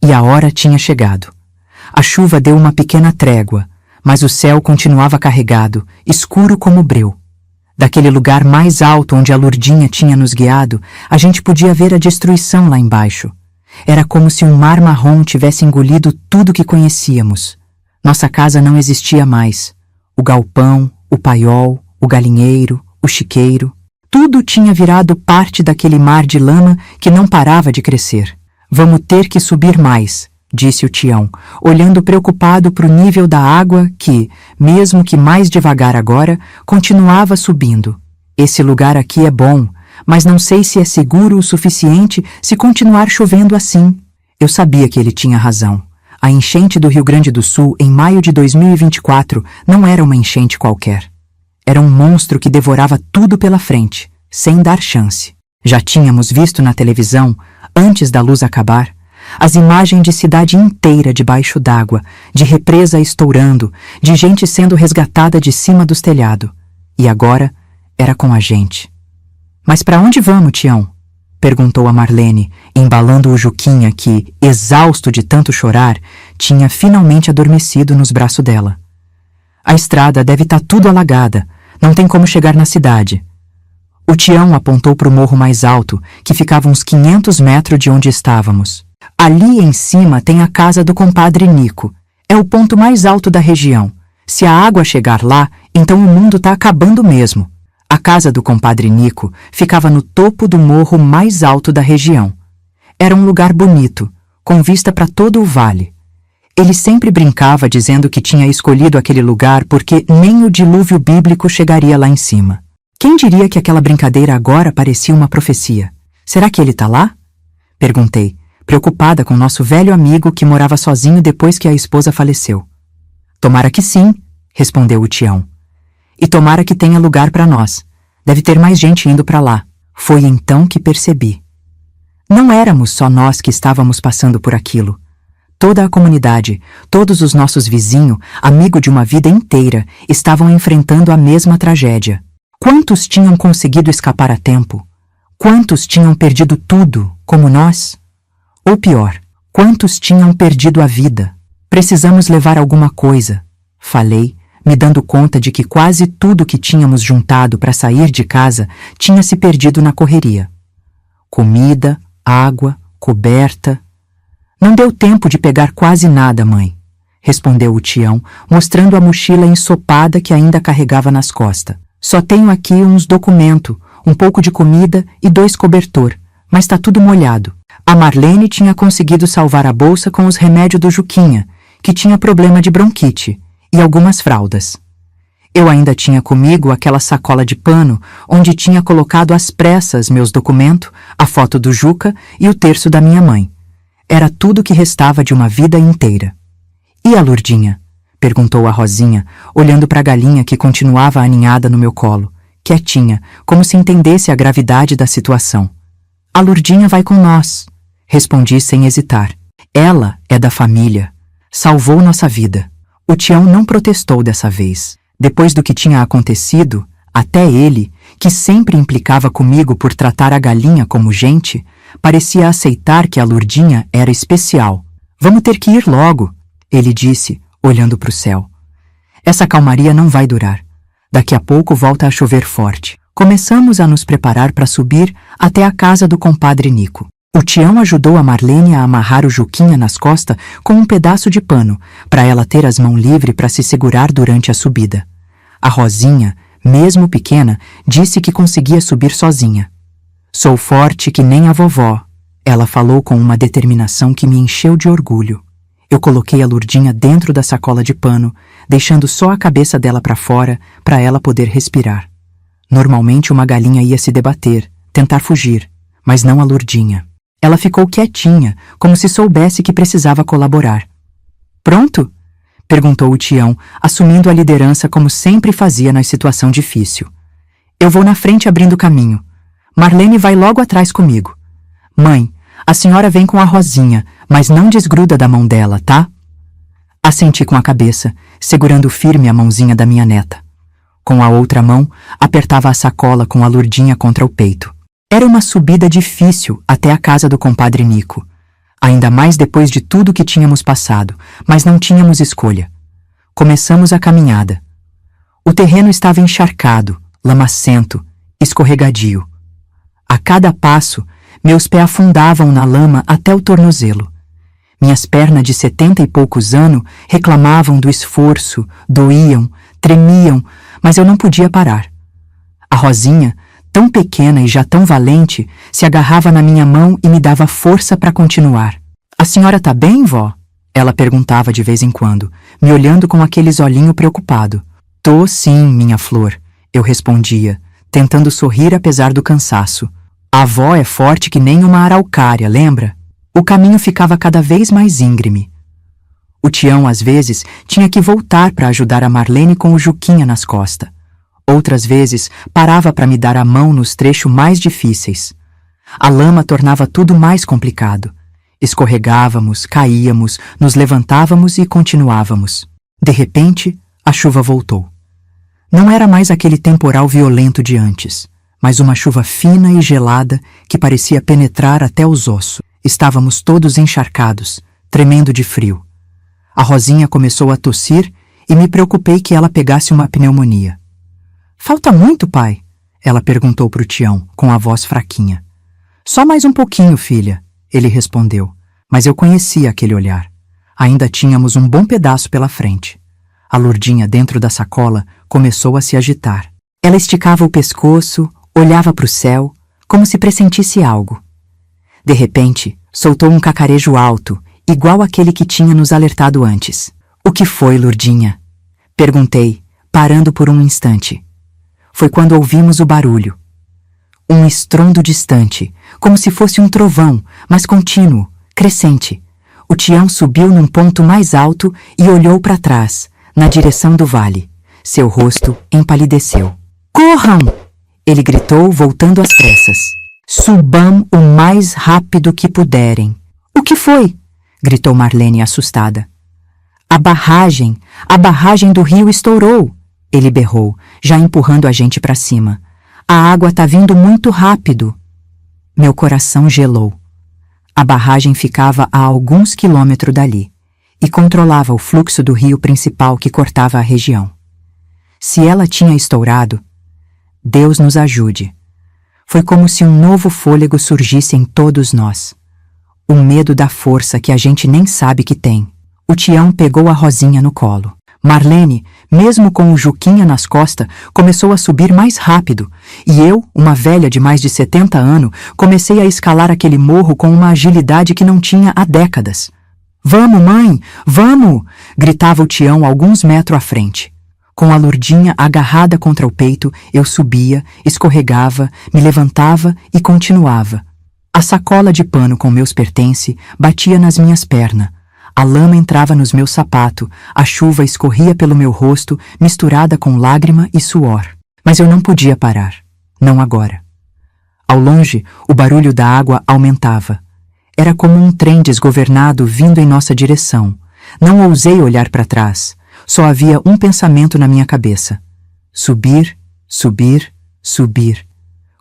E a hora tinha chegado. A chuva deu uma pequena trégua, mas o céu continuava carregado, escuro como breu. Daquele lugar mais alto onde a Lurdinha tinha nos guiado, a gente podia ver a destruição lá embaixo. Era como se um mar marrom tivesse engolido tudo que conhecíamos. Nossa casa não existia mais. O galpão, o paiol, o galinheiro, o chiqueiro, tudo tinha virado parte daquele mar de lama que não parava de crescer. Vamos ter que subir mais, disse o Tião, olhando preocupado para o nível da água que, mesmo que mais devagar agora, continuava subindo. Esse lugar aqui é bom, mas não sei se é seguro o suficiente se continuar chovendo assim. Eu sabia que ele tinha razão. A enchente do Rio Grande do Sul em maio de 2024 não era uma enchente qualquer. Era um monstro que devorava tudo pela frente, sem dar chance. Já tínhamos visto na televisão, antes da luz acabar, as imagens de cidade inteira debaixo d'água, de represa estourando, de gente sendo resgatada de cima dos telhados. E agora era com a gente. Mas para onde vamos, Tião? Perguntou a Marlene, embalando o Juquinha que, exausto de tanto chorar, tinha finalmente adormecido nos braços dela. A estrada deve estar tudo alagada, não tem como chegar na cidade. O Tião apontou para o morro mais alto, que ficava uns 500 metros de onde estávamos. Ali em cima tem a casa do compadre Nico. É o ponto mais alto da região. Se a água chegar lá, então o mundo está acabando mesmo. A casa do compadre Nico ficava no topo do morro mais alto da região. Era um lugar bonito, com vista para todo o vale. Ele sempre brincava dizendo que tinha escolhido aquele lugar porque nem o dilúvio bíblico chegaria lá em cima. Quem diria que aquela brincadeira agora parecia uma profecia? Será que ele tá lá? Perguntei, preocupada com nosso velho amigo que morava sozinho depois que a esposa faleceu. Tomara que sim, respondeu o Tião. E tomara que tenha lugar para nós. Deve ter mais gente indo para lá. Foi então que percebi. Não éramos só nós que estávamos passando por aquilo. Toda a comunidade, todos os nossos vizinhos, amigo de uma vida inteira, estavam enfrentando a mesma tragédia. Quantos tinham conseguido escapar a tempo? Quantos tinham perdido tudo, como nós? Ou pior, quantos tinham perdido a vida? Precisamos levar alguma coisa, falei, me dando conta de que quase tudo que tínhamos juntado para sair de casa tinha se perdido na correria. Comida, água, coberta. Não deu tempo de pegar quase nada, mãe, respondeu o Tião, mostrando a mochila ensopada que ainda carregava nas costas. Só tenho aqui uns documentos, um pouco de comida e 2 cobertor, mas tá tudo molhado. A Marlene tinha conseguido salvar a bolsa com os remédios do Juquinha, que tinha problema de bronquite, e algumas fraldas. Eu ainda tinha comigo aquela sacola de pano onde tinha colocado às pressas meus documentos, a foto do Juca e o terço da minha mãe. Era tudo que restava de uma vida inteira. E a Lurdinha? Perguntou a Rosinha, olhando para a galinha que continuava aninhada no meu colo, quietinha, como se entendesse a gravidade da situação. A Lurdinha vai com nós, respondi sem hesitar. Ela é da família. Salvou nossa vida. O Tião não protestou dessa vez. Depois do que tinha acontecido, até ele, que sempre implicava comigo por tratar a galinha como gente, parecia aceitar que a Lurdinha era especial. Vamos ter que ir logo, ele disse, olhando para o céu. Essa calmaria não vai durar. Daqui a pouco volta a chover forte. Começamos a nos preparar para subir até a casa do compadre Nico. O Tião ajudou a Marlene a amarrar o Juquinha nas costas com um pedaço de pano, para ela ter as mãos livres para se segurar durante a subida. A Rosinha, mesmo pequena, disse que conseguia subir sozinha. Sou forte que nem a vovó, ela falou com uma determinação que me encheu de orgulho. Eu coloquei a Lurdinha dentro da sacola de pano, deixando só a cabeça dela para fora, para ela poder respirar. Normalmente uma galinha ia se debater, tentar fugir, mas não a Lurdinha. Ela ficou quietinha, como se soubesse que precisava colaborar. Pronto? Perguntou o Tião, assumindo a liderança como sempre fazia na situação difícil. Eu vou na frente abrindo caminho. Marlene vai logo atrás comigo. Mãe, a senhora vem com a Rosinha, mas não desgruda da mão dela, tá? Assenti com a cabeça, segurando firme a mãozinha da minha neta. Com a outra mão, apertava a sacola com a Lurdinha contra o peito. Era uma subida difícil até a casa do compadre Nico. Ainda mais depois de tudo que tínhamos passado, mas não tínhamos escolha. Começamos a caminhada. O terreno estava encharcado, lamacento, escorregadio. A cada passo, meus pés afundavam na lama até o tornozelo. Minhas pernas de 70 e poucos anos reclamavam do esforço, doíam, tremiam, mas eu não podia parar. A Rosinha, tão pequena e já tão valente, se agarrava na minha mão e me dava força para continuar. A senhora tá bem, vó? Ela perguntava de vez em quando, me olhando com aqueles olhinhos preocupado. Tô sim, minha flor, eu respondia, tentando sorrir apesar do cansaço. A avó é forte que nem uma araucária, lembra? O caminho ficava cada vez mais íngreme. O Tião, às vezes, tinha que voltar para ajudar a Marlene com o Juquinha nas costas. Outras vezes, parava para me dar a mão nos trechos mais difíceis. A lama tornava tudo mais complicado. Escorregávamos, caíamos, nos levantávamos e continuávamos. De repente, a chuva voltou. Não era mais aquele temporal violento de antes, mas uma chuva fina e gelada que parecia penetrar até os ossos. Estávamos todos encharcados, tremendo de frio. A Rosinha começou a tossir e me preocupei que ela pegasse uma pneumonia. Falta muito, pai? Ela perguntou para o Tião, com a voz fraquinha. Só mais um pouquinho, filha, ele respondeu, mas eu conhecia aquele olhar. Ainda tínhamos um bom pedaço pela frente. A Lurdinha, dentro da sacola, começou a se agitar. Ela esticava o pescoço, olhava para o céu, como se pressentisse algo. De repente, soltou um cacarejo alto, igual aquele que tinha nos alertado antes. O que foi, Lurdinha? Perguntei, parando por um instante. Foi quando ouvimos o barulho. Um estrondo distante, como se fosse um trovão, mas contínuo, crescente. O Tião subiu num ponto mais alto e olhou para trás, na direção do vale. Seu rosto empalideceu. Corram! Ele gritou, voltando às pressas. Subam o mais rápido que puderem. O que foi? Gritou Marlene assustada. A barragem do rio estourou, ele berrou, já empurrando a gente para cima. A água tá vindo muito rápido. Meu coração gelou. A barragem ficava a alguns quilômetros dali e controlava o fluxo do rio principal que cortava a região. Se ela tinha estourado, Deus nos ajude. Foi como se um novo fôlego surgisse em todos nós. O medo da força que a gente nem sabe que tem. O Tião pegou a Rosinha no colo. Marlene, mesmo com o Juquinha nas costas, começou a subir mais rápido, e eu, uma velha de mais de 70 anos, comecei a escalar aquele morro com uma agilidade que não tinha há décadas. Vamos, mãe, vamos! Gritava o Tião alguns metros à frente. Com a Lourdinha agarrada contra o peito, eu subia, escorregava, me levantava e continuava. A sacola de pano com meus pertences batia nas minhas pernas. A lama entrava nos meus sapatos, a chuva escorria pelo meu rosto, misturada com lágrima e suor. Mas eu não podia parar. Não agora. Ao longe, o barulho da água aumentava. Era como um trem desgovernado vindo em nossa direção. Não ousei olhar para trás. Só havia um pensamento na minha cabeça. Subir, subir, subir.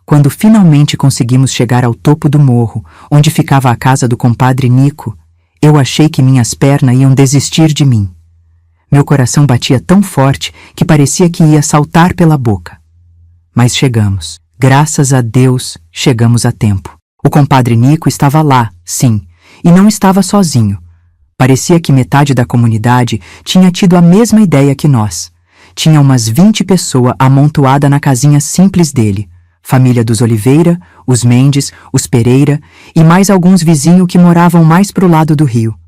Quando finalmente conseguimos chegar ao topo do morro, onde ficava a casa do compadre Nico, eu achei que minhas pernas iam desistir de mim. Meu coração batia tão forte que parecia que ia saltar pela boca. Mas chegamos. Graças a Deus, chegamos a tempo. O compadre Nico estava lá, sim, e não estava sozinho. Parecia que metade da comunidade tinha tido a mesma ideia que nós. Tinha umas 20 pessoas amontoadas na casinha simples dele. Família dos Oliveira, os Mendes, os Pereira e mais alguns vizinhos que moravam mais pro lado do rio.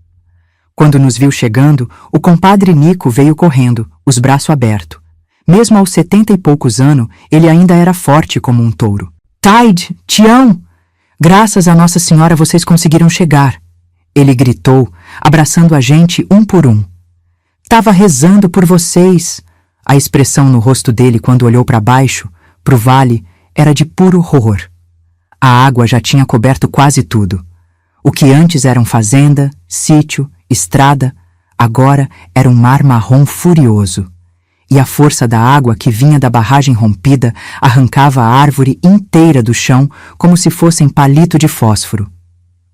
Quando nos viu chegando, o compadre Nico veio correndo, os braços abertos. Mesmo aos 70 e poucos anos, ele ainda era forte como um touro. Tide, Tião! Graças a Nossa Senhora vocês conseguiram chegar. Ele gritou, abraçando a gente um por um. Tava rezando por vocês. A expressão no rosto dele quando olhou para baixo, pro vale, era de puro horror. A água já tinha coberto quase tudo. O que antes eram fazenda, sítio, estrada, agora era um mar marrom furioso. E a força da água que vinha da barragem rompida arrancava a árvore inteira do chão como se fossem palito de fósforo.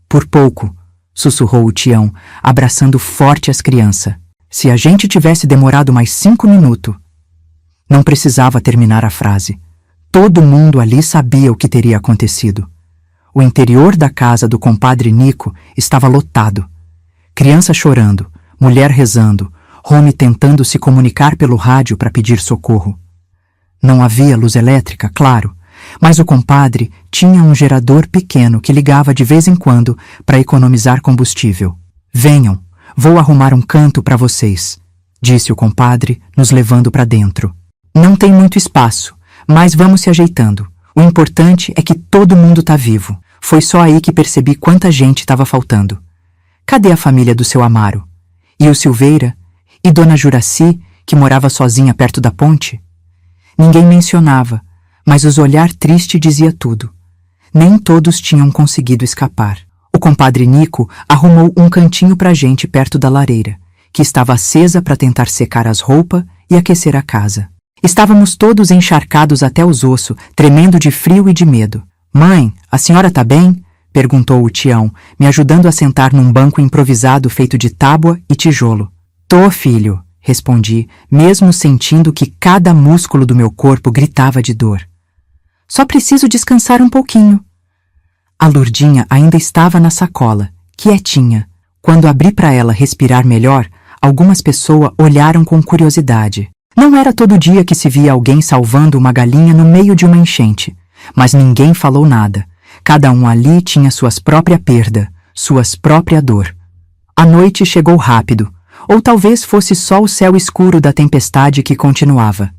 Por pouco, sussurrou o Tião, abraçando forte as crianças. Se a gente tivesse demorado mais 5 minutos. Não precisava terminar a frase. Todo mundo ali sabia o que teria acontecido. O interior da casa do compadre Nico estava lotado. Criança chorando, mulher rezando, Rony tentando se comunicar pelo rádio para pedir socorro. Não havia luz elétrica, claro, mas o compadre tinha um gerador pequeno que ligava de vez em quando para economizar combustível. Venham, vou arrumar um canto para vocês, disse o compadre, nos levando para dentro. Não tem muito espaço, mas vamos se ajeitando. O importante é que todo mundo tá vivo. Foi só aí que percebi quanta gente estava faltando. Cadê a família do seu Amaro? E o Silveira? E Dona Juraci, que morava sozinha perto da ponte? Ninguém mencionava, mas os olhar triste dizia tudo. Nem todos tinham conseguido escapar. O compadre Nico arrumou um cantinho pra gente perto da lareira, que estava acesa para tentar secar as roupas e aquecer a casa. Estávamos todos encharcados até os ossos, tremendo de frio e de medo. Mãe, a senhora tá bem? Perguntou o Tião, me ajudando a sentar num banco improvisado feito de tábua e tijolo. Tô, filho, respondi, mesmo sentindo que cada músculo do meu corpo gritava de dor. Só preciso descansar um pouquinho. A Lourdinha ainda estava na sacola, quietinha. Quando abri para ela respirar melhor, algumas pessoas olharam com curiosidade. Não era todo dia que se via alguém salvando uma galinha no meio de uma enchente, mas ninguém falou nada. Cada um ali tinha suas próprias perdas, suas próprias dor. A noite chegou rápido, ou talvez fosse só o céu escuro da tempestade que continuava.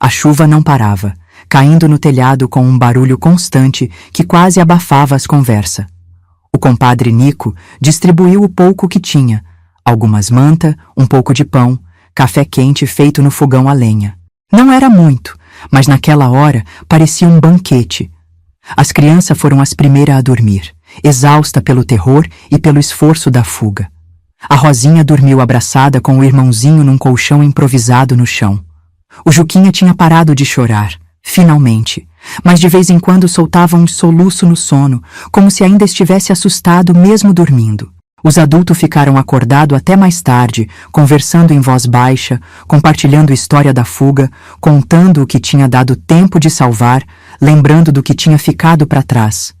A chuva não parava, caindo no telhado com um barulho constante que quase abafava as conversas. O compadre Nico distribuiu o pouco que tinha, algumas manta, um pouco de pão, café quente feito no fogão a lenha. Não era muito, mas naquela hora parecia um banquete. As crianças foram as primeiras a dormir, exausta pelo terror e pelo esforço da fuga. A Rosinha dormiu abraçada com o irmãozinho num colchão improvisado no chão. O Juquinha tinha parado de chorar, finalmente, mas de vez em quando soltava um soluço no sono, como se ainda estivesse assustado mesmo dormindo. Os adultos ficaram acordados até mais tarde, conversando em voz baixa, compartilhando a história da fuga, contando o que tinha dado tempo de salvar, lembrando do que tinha ficado para trás.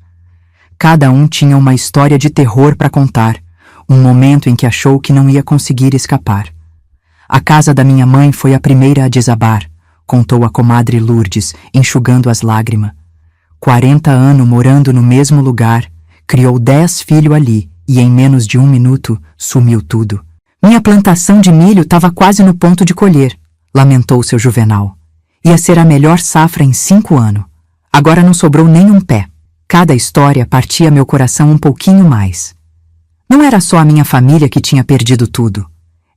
Cada um tinha uma história de terror para contar, um momento em que achou que não ia conseguir escapar. A casa da minha mãe foi a primeira a desabar, contou a comadre Lourdes, enxugando as lágrimas. 40 anos morando no mesmo lugar, criou 10 filhos ali e em menos de 1 minuto sumiu tudo. Minha plantação de milho estava quase no ponto de colher, lamentou seu Juvenal. Ia ser a melhor safra em 5 anos. Agora não sobrou nem um pé. Cada história partia meu coração um pouquinho mais. Não era só a minha família que tinha perdido tudo.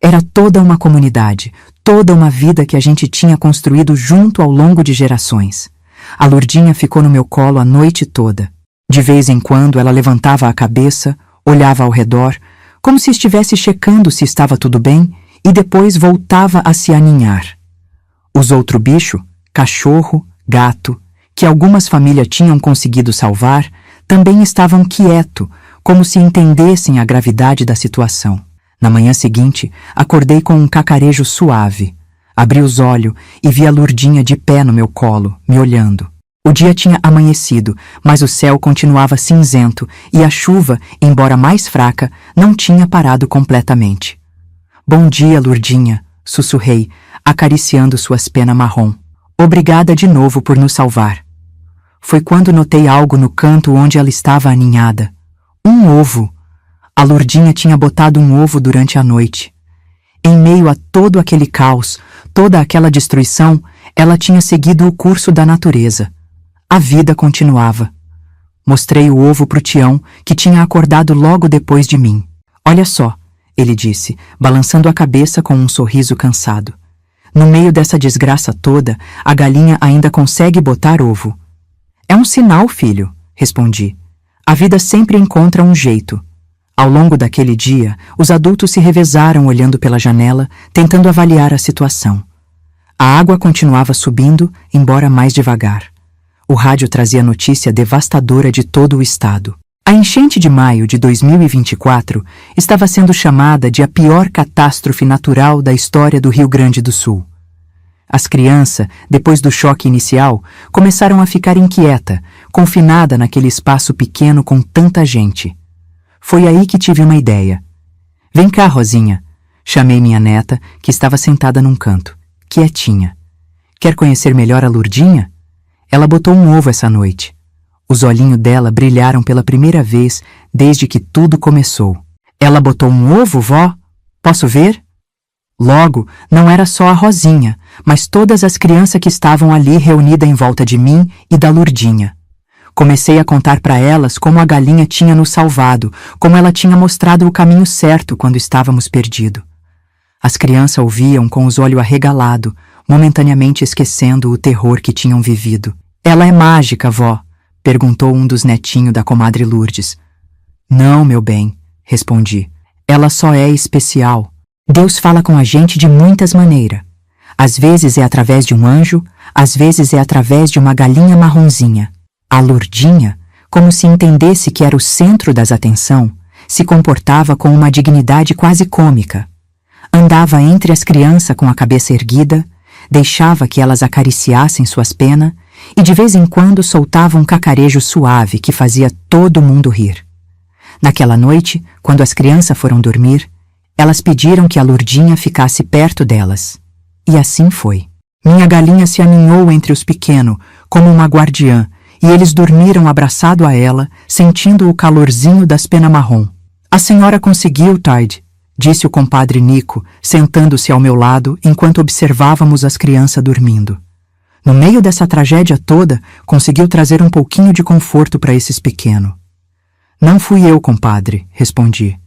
Era toda uma comunidade, toda uma vida que a gente tinha construído junto ao longo de gerações. A Lourdinha ficou no meu colo a noite toda. De vez em quando ela levantava a cabeça, olhava ao redor, como se estivesse checando se estava tudo bem, e depois voltava a se aninhar. Os outros bichos, cachorro, gato, que algumas famílias tinham conseguido salvar, também estavam quietos, como se entendessem a gravidade da situação. Na manhã seguinte, acordei com um cacarejo suave. Abri os olhos e vi a Lourdinha de pé no meu colo, me olhando. O dia tinha amanhecido, mas o céu continuava cinzento e a chuva, embora mais fraca, não tinha parado completamente. Bom dia, Lourdinha, sussurrei, acariciando suas penas marrom. Obrigada de novo por nos salvar. Foi quando notei algo no canto onde ela estava aninhada. Um ovo. A Lourdinha tinha botado um ovo durante a noite. Em meio a todo aquele caos, toda aquela destruição, ela tinha seguido o curso da natureza. A vida continuava. Mostrei o ovo pro Tião, que tinha acordado logo depois de mim. Olha só, ele disse, balançando a cabeça com um sorriso cansado. No meio dessa desgraça toda, a galinha ainda consegue botar ovo. É um sinal, filho, respondi. A vida sempre encontra um jeito. Ao longo daquele dia, os adultos se revezaram olhando pela janela, tentando avaliar a situação. A água continuava subindo, embora mais devagar. O rádio trazia notícia devastadora de todo o estado. A enchente de maio de 2024 estava sendo chamada de a pior catástrofe natural da história do Rio Grande do Sul. As crianças, depois do choque inicial, começaram a ficar inquietas, confinada naquele espaço pequeno com tanta gente. Foi aí que tive uma ideia. Vem cá, Rosinha. Chamei minha neta, que estava sentada num canto, quietinha. Quer conhecer melhor a Lourdinha? Ela botou um ovo essa noite. Os olhinhos dela brilharam pela primeira vez desde que tudo começou. Ela botou um ovo, vó? Posso ver? Logo, não era só a Rosinha, mas todas as crianças que estavam ali reunidas em volta de mim e da Lourdinha. Comecei a contar para elas como a galinha tinha nos salvado, como ela tinha mostrado o caminho certo quando estávamos perdidos. As crianças ouviam com os olhos arregalados, momentaneamente esquecendo o terror que tinham vivido. Ela é mágica, vó? Perguntou um dos netinhos da comadre Lourdes. Não, meu bem, respondi. Ela só é especial. Deus fala com a gente de muitas maneiras. Às vezes é através de um anjo, às vezes é através de uma galinha marronzinha. A Lourdinha, como se entendesse que era o centro das atenção, se comportava com uma dignidade quase cômica. Andava entre as crianças com a cabeça erguida, deixava que elas acariciassem suas penas e de vez em quando soltava um cacarejo suave que fazia todo mundo rir. Naquela noite, quando as crianças foram dormir, elas pediram que a Lourdinha ficasse perto delas. E assim foi. Minha galinha se aninhou entre os pequenos, como uma guardiã, e eles dormiram abraçado a ela, sentindo o calorzinho das penas marrom. A senhora conseguiu, Tide, disse o compadre Nico, sentando-se ao meu lado enquanto observávamos as crianças dormindo. No meio dessa tragédia toda, conseguiu trazer um pouquinho de conforto para esses pequenos. Não fui eu, compadre, respondi.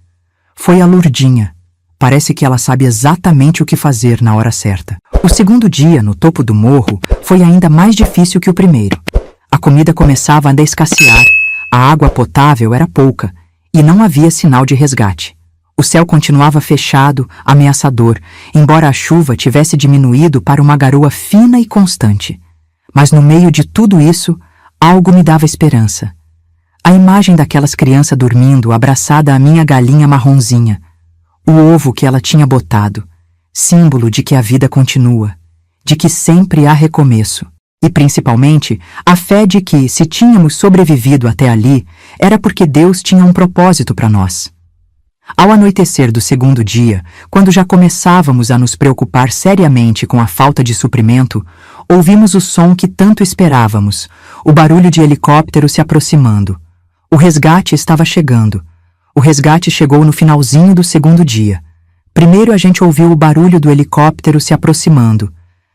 Foi a Lurdinha. Parece que ela sabe exatamente o que fazer na hora certa. O segundo dia, no topo do morro, foi ainda mais difícil que o primeiro. A comida começava a escassear, a água potável era pouca e não havia sinal de resgate. O céu continuava fechado, ameaçador, embora a chuva tivesse diminuído para uma garoa fina e constante. Mas no meio de tudo isso, algo me dava esperança. A imagem daquelas crianças dormindo abraçada à minha galinha marronzinha, o ovo que ela tinha botado, símbolo de que a vida continua, de que sempre há recomeço. E principalmente, a fé de que, se tínhamos sobrevivido até ali, era porque Deus tinha um propósito para nós. Ao anoitecer do segundo dia, quando já começávamos a nos preocupar seriamente com a falta de suprimento, ouvimos o som que tanto esperávamos, o barulho de helicóptero se aproximando. O resgate estava chegando. O resgate chegou no finalzinho do segundo dia. Primeiro a gente ouviu o barulho do helicóptero se aproximando.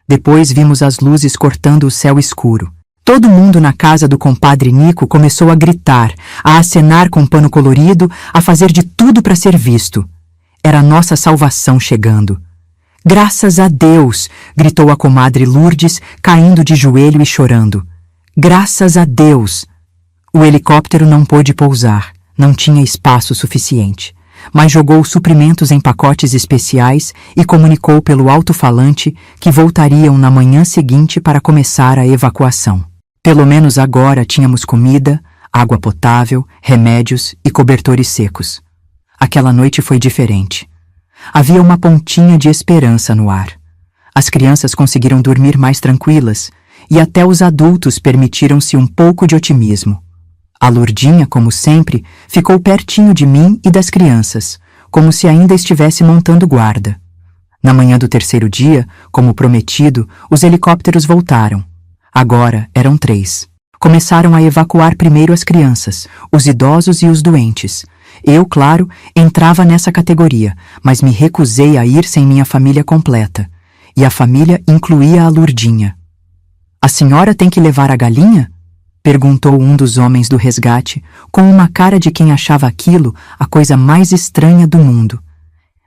Depois vimos as luzes cortando o céu escuro. Todo mundo na casa do compadre Nico começou a gritar, a acenar com pano colorido, a fazer de tudo para ser visto. Era a nossa salvação chegando. Graças a Deus! Gritou a comadre Lourdes, caindo de joelho e chorando. Graças a Deus! O helicóptero não pôde pousar, não tinha espaço suficiente, mas jogou suprimentos em pacotes especiais e comunicou pelo alto-falante que voltariam na manhã seguinte para começar a evacuação. Pelo menos agora tínhamos comida, água potável, remédios e cobertores secos. Aquela noite foi diferente. Havia uma pontinha de esperança no ar. As crianças conseguiram dormir mais tranquilas e até os adultos permitiram-se um pouco de otimismo. A Lurdinha, como sempre, ficou pertinho de mim e das crianças, como se ainda estivesse montando guarda. Na manhã do terceiro dia, como prometido, os helicópteros voltaram. Agora eram 3. Começaram a evacuar primeiro as crianças, os idosos e os doentes. Eu, claro, entrava nessa categoria, mas me recusei a ir sem minha família completa. E a família incluía a Lurdinha. A senhora tem que levar a galinha? Perguntou um dos homens do resgate, com uma cara de quem achava aquilo a coisa mais estranha do mundo.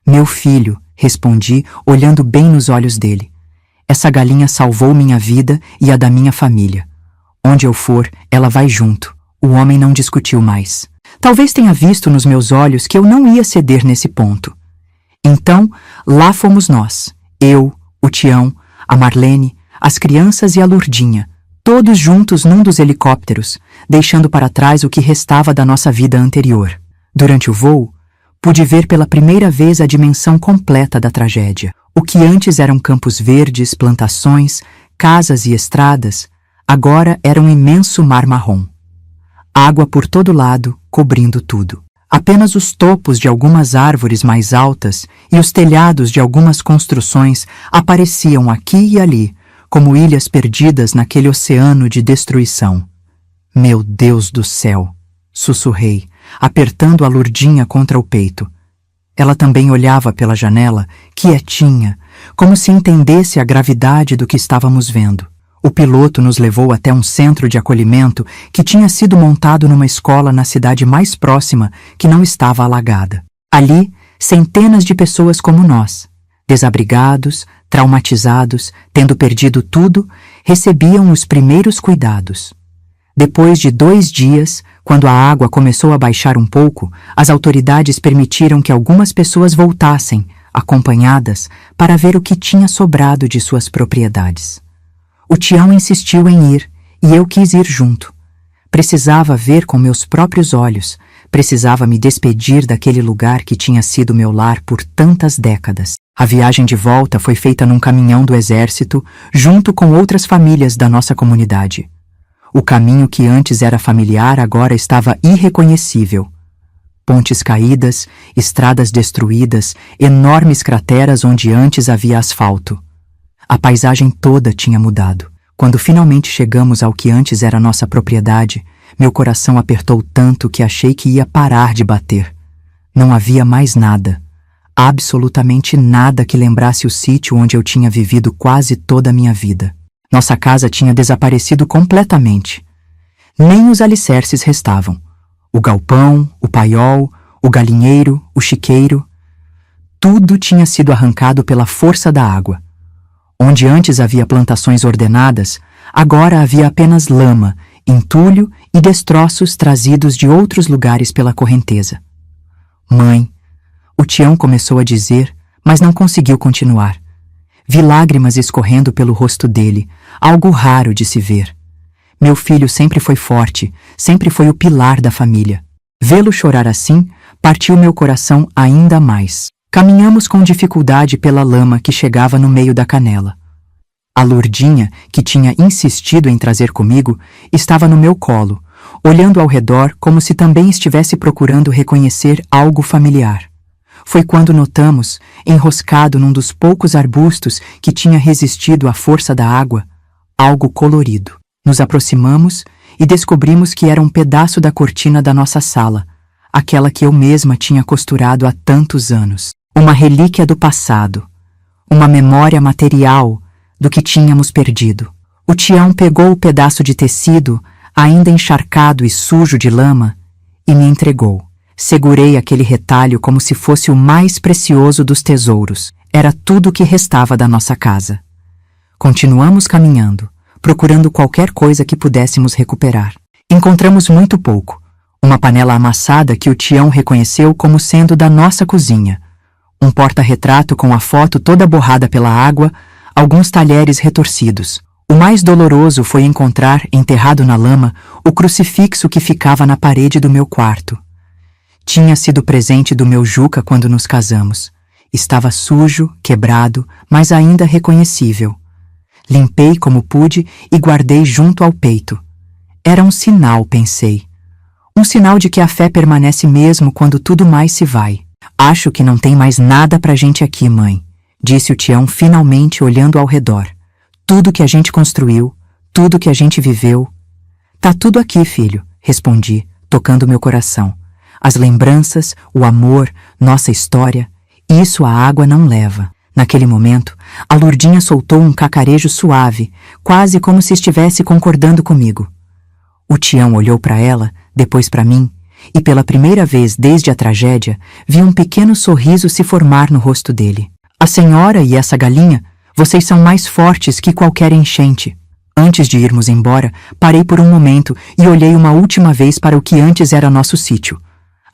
Meu filho, respondi, olhando bem nos olhos dele. Essa galinha salvou minha vida e a da minha família. Onde eu for, ela vai junto. O homem não discutiu mais. Talvez tenha visto nos meus olhos que eu não ia ceder nesse ponto. Então, lá fomos nós. Eu, o Tião, a Marlene, as crianças e a Lurdinha, todos juntos num dos helicópteros, deixando para trás o que restava da nossa vida anterior. Durante o voo, pude ver pela primeira vez a dimensão completa da tragédia. O que antes eram campos verdes, plantações, casas e estradas, agora era um imenso mar marrom. Água por todo lado, cobrindo tudo. Apenas os topos de algumas árvores mais altas e os telhados de algumas construções apareciam aqui e ali, como ilhas perdidas naquele oceano de destruição. Meu Deus do céu! Sussurrei, apertando a Lurdinha contra o peito. Ela também olhava pela janela, quietinha, como se entendesse a gravidade do que estávamos vendo. O piloto nos levou até um centro de acolhimento que tinha sido montado numa escola na cidade mais próxima que não estava alagada. Ali, centenas de pessoas como nós, desabrigados, traumatizados, tendo perdido tudo, recebiam os primeiros cuidados. Depois de 2 dias, quando a água começou a baixar um pouco, as autoridades permitiram que algumas pessoas voltassem, acompanhadas, para ver o que tinha sobrado de suas propriedades. O Tião insistiu em ir, e eu quis ir junto. Precisava ver com meus próprios olhos, precisava me despedir daquele lugar que tinha sido meu lar por tantas décadas. A viagem de volta foi feita num caminhão do exército, junto com outras famílias da nossa comunidade. O caminho que antes era familiar agora estava irreconhecível. Pontes caídas, estradas destruídas, enormes crateras onde antes havia asfalto. A paisagem toda tinha mudado. Quando finalmente chegamos ao que antes era nossa propriedade, meu coração apertou tanto que achei que ia parar de bater. Não havia mais nada, absolutamente nada que lembrasse o sítio onde eu tinha vivido quase toda a minha vida. Nossa casa tinha desaparecido completamente. Nem os alicerces restavam. O galpão, o paiol, o galinheiro, o chiqueiro. Tudo tinha sido arrancado pela força da água. Onde antes havia plantações ordenadas, agora havia apenas lama, entulho e destroços trazidos de outros lugares pela correnteza. Mãe, o Tião começou a dizer, mas não conseguiu continuar. Vi lágrimas escorrendo pelo rosto dele, algo raro de se ver. Meu filho sempre foi forte, sempre foi o pilar da família. Vê-lo chorar assim partiu meu coração ainda mais. Caminhamos com dificuldade pela lama que chegava no meio da canela. A Lourdinha, que tinha insistido em trazer comigo, estava no meu colo, olhando ao redor como se também estivesse procurando reconhecer algo familiar. Foi quando notamos, enroscado num dos poucos arbustos que tinha resistido à força da água, algo colorido. Nos aproximamos e descobrimos que era um pedaço da cortina da nossa sala, aquela que eu mesma tinha costurado há tantos anos. Uma relíquia do passado, uma memória material do que tínhamos perdido. O Tião pegou o pedaço de tecido, ainda encharcado e sujo de lama, e me entregou. Segurei aquele retalho como se fosse o mais precioso dos tesouros. Era tudo o que restava da nossa casa. Continuamos caminhando, procurando qualquer coisa que pudéssemos recuperar. Encontramos muito pouco. Uma panela amassada que o Tião reconheceu como sendo da nossa cozinha. Um porta-retrato com a foto toda borrada pela água, alguns talheres retorcidos. O mais doloroso foi encontrar, enterrado na lama, o crucifixo que ficava na parede do meu quarto. Tinha sido presente do meu Juca quando nos casamos. Estava sujo, quebrado, mas ainda reconhecível. Limpei como pude e guardei junto ao peito. Era um sinal, pensei. Um sinal de que a fé permanece mesmo quando tudo mais se vai. Acho que não tem mais nada pra gente aqui, mãe, disse o Tião finalmente olhando ao redor. Tudo que a gente construiu, tudo que a gente viveu. Tá tudo aqui, filho, respondi, tocando meu coração. As lembranças, o amor, nossa história, isso a água não leva. Naquele momento, a Lourdinha soltou um cacarejo suave, quase como se estivesse concordando comigo. O Tião olhou para ela, depois para mim, e pela primeira vez desde a tragédia, vi um pequeno sorriso se formar no rosto dele. A senhora e essa galinha, vocês são mais fortes que qualquer enchente. Antes de irmos embora, parei por um momento e olhei uma última vez para o que antes era nosso sítio.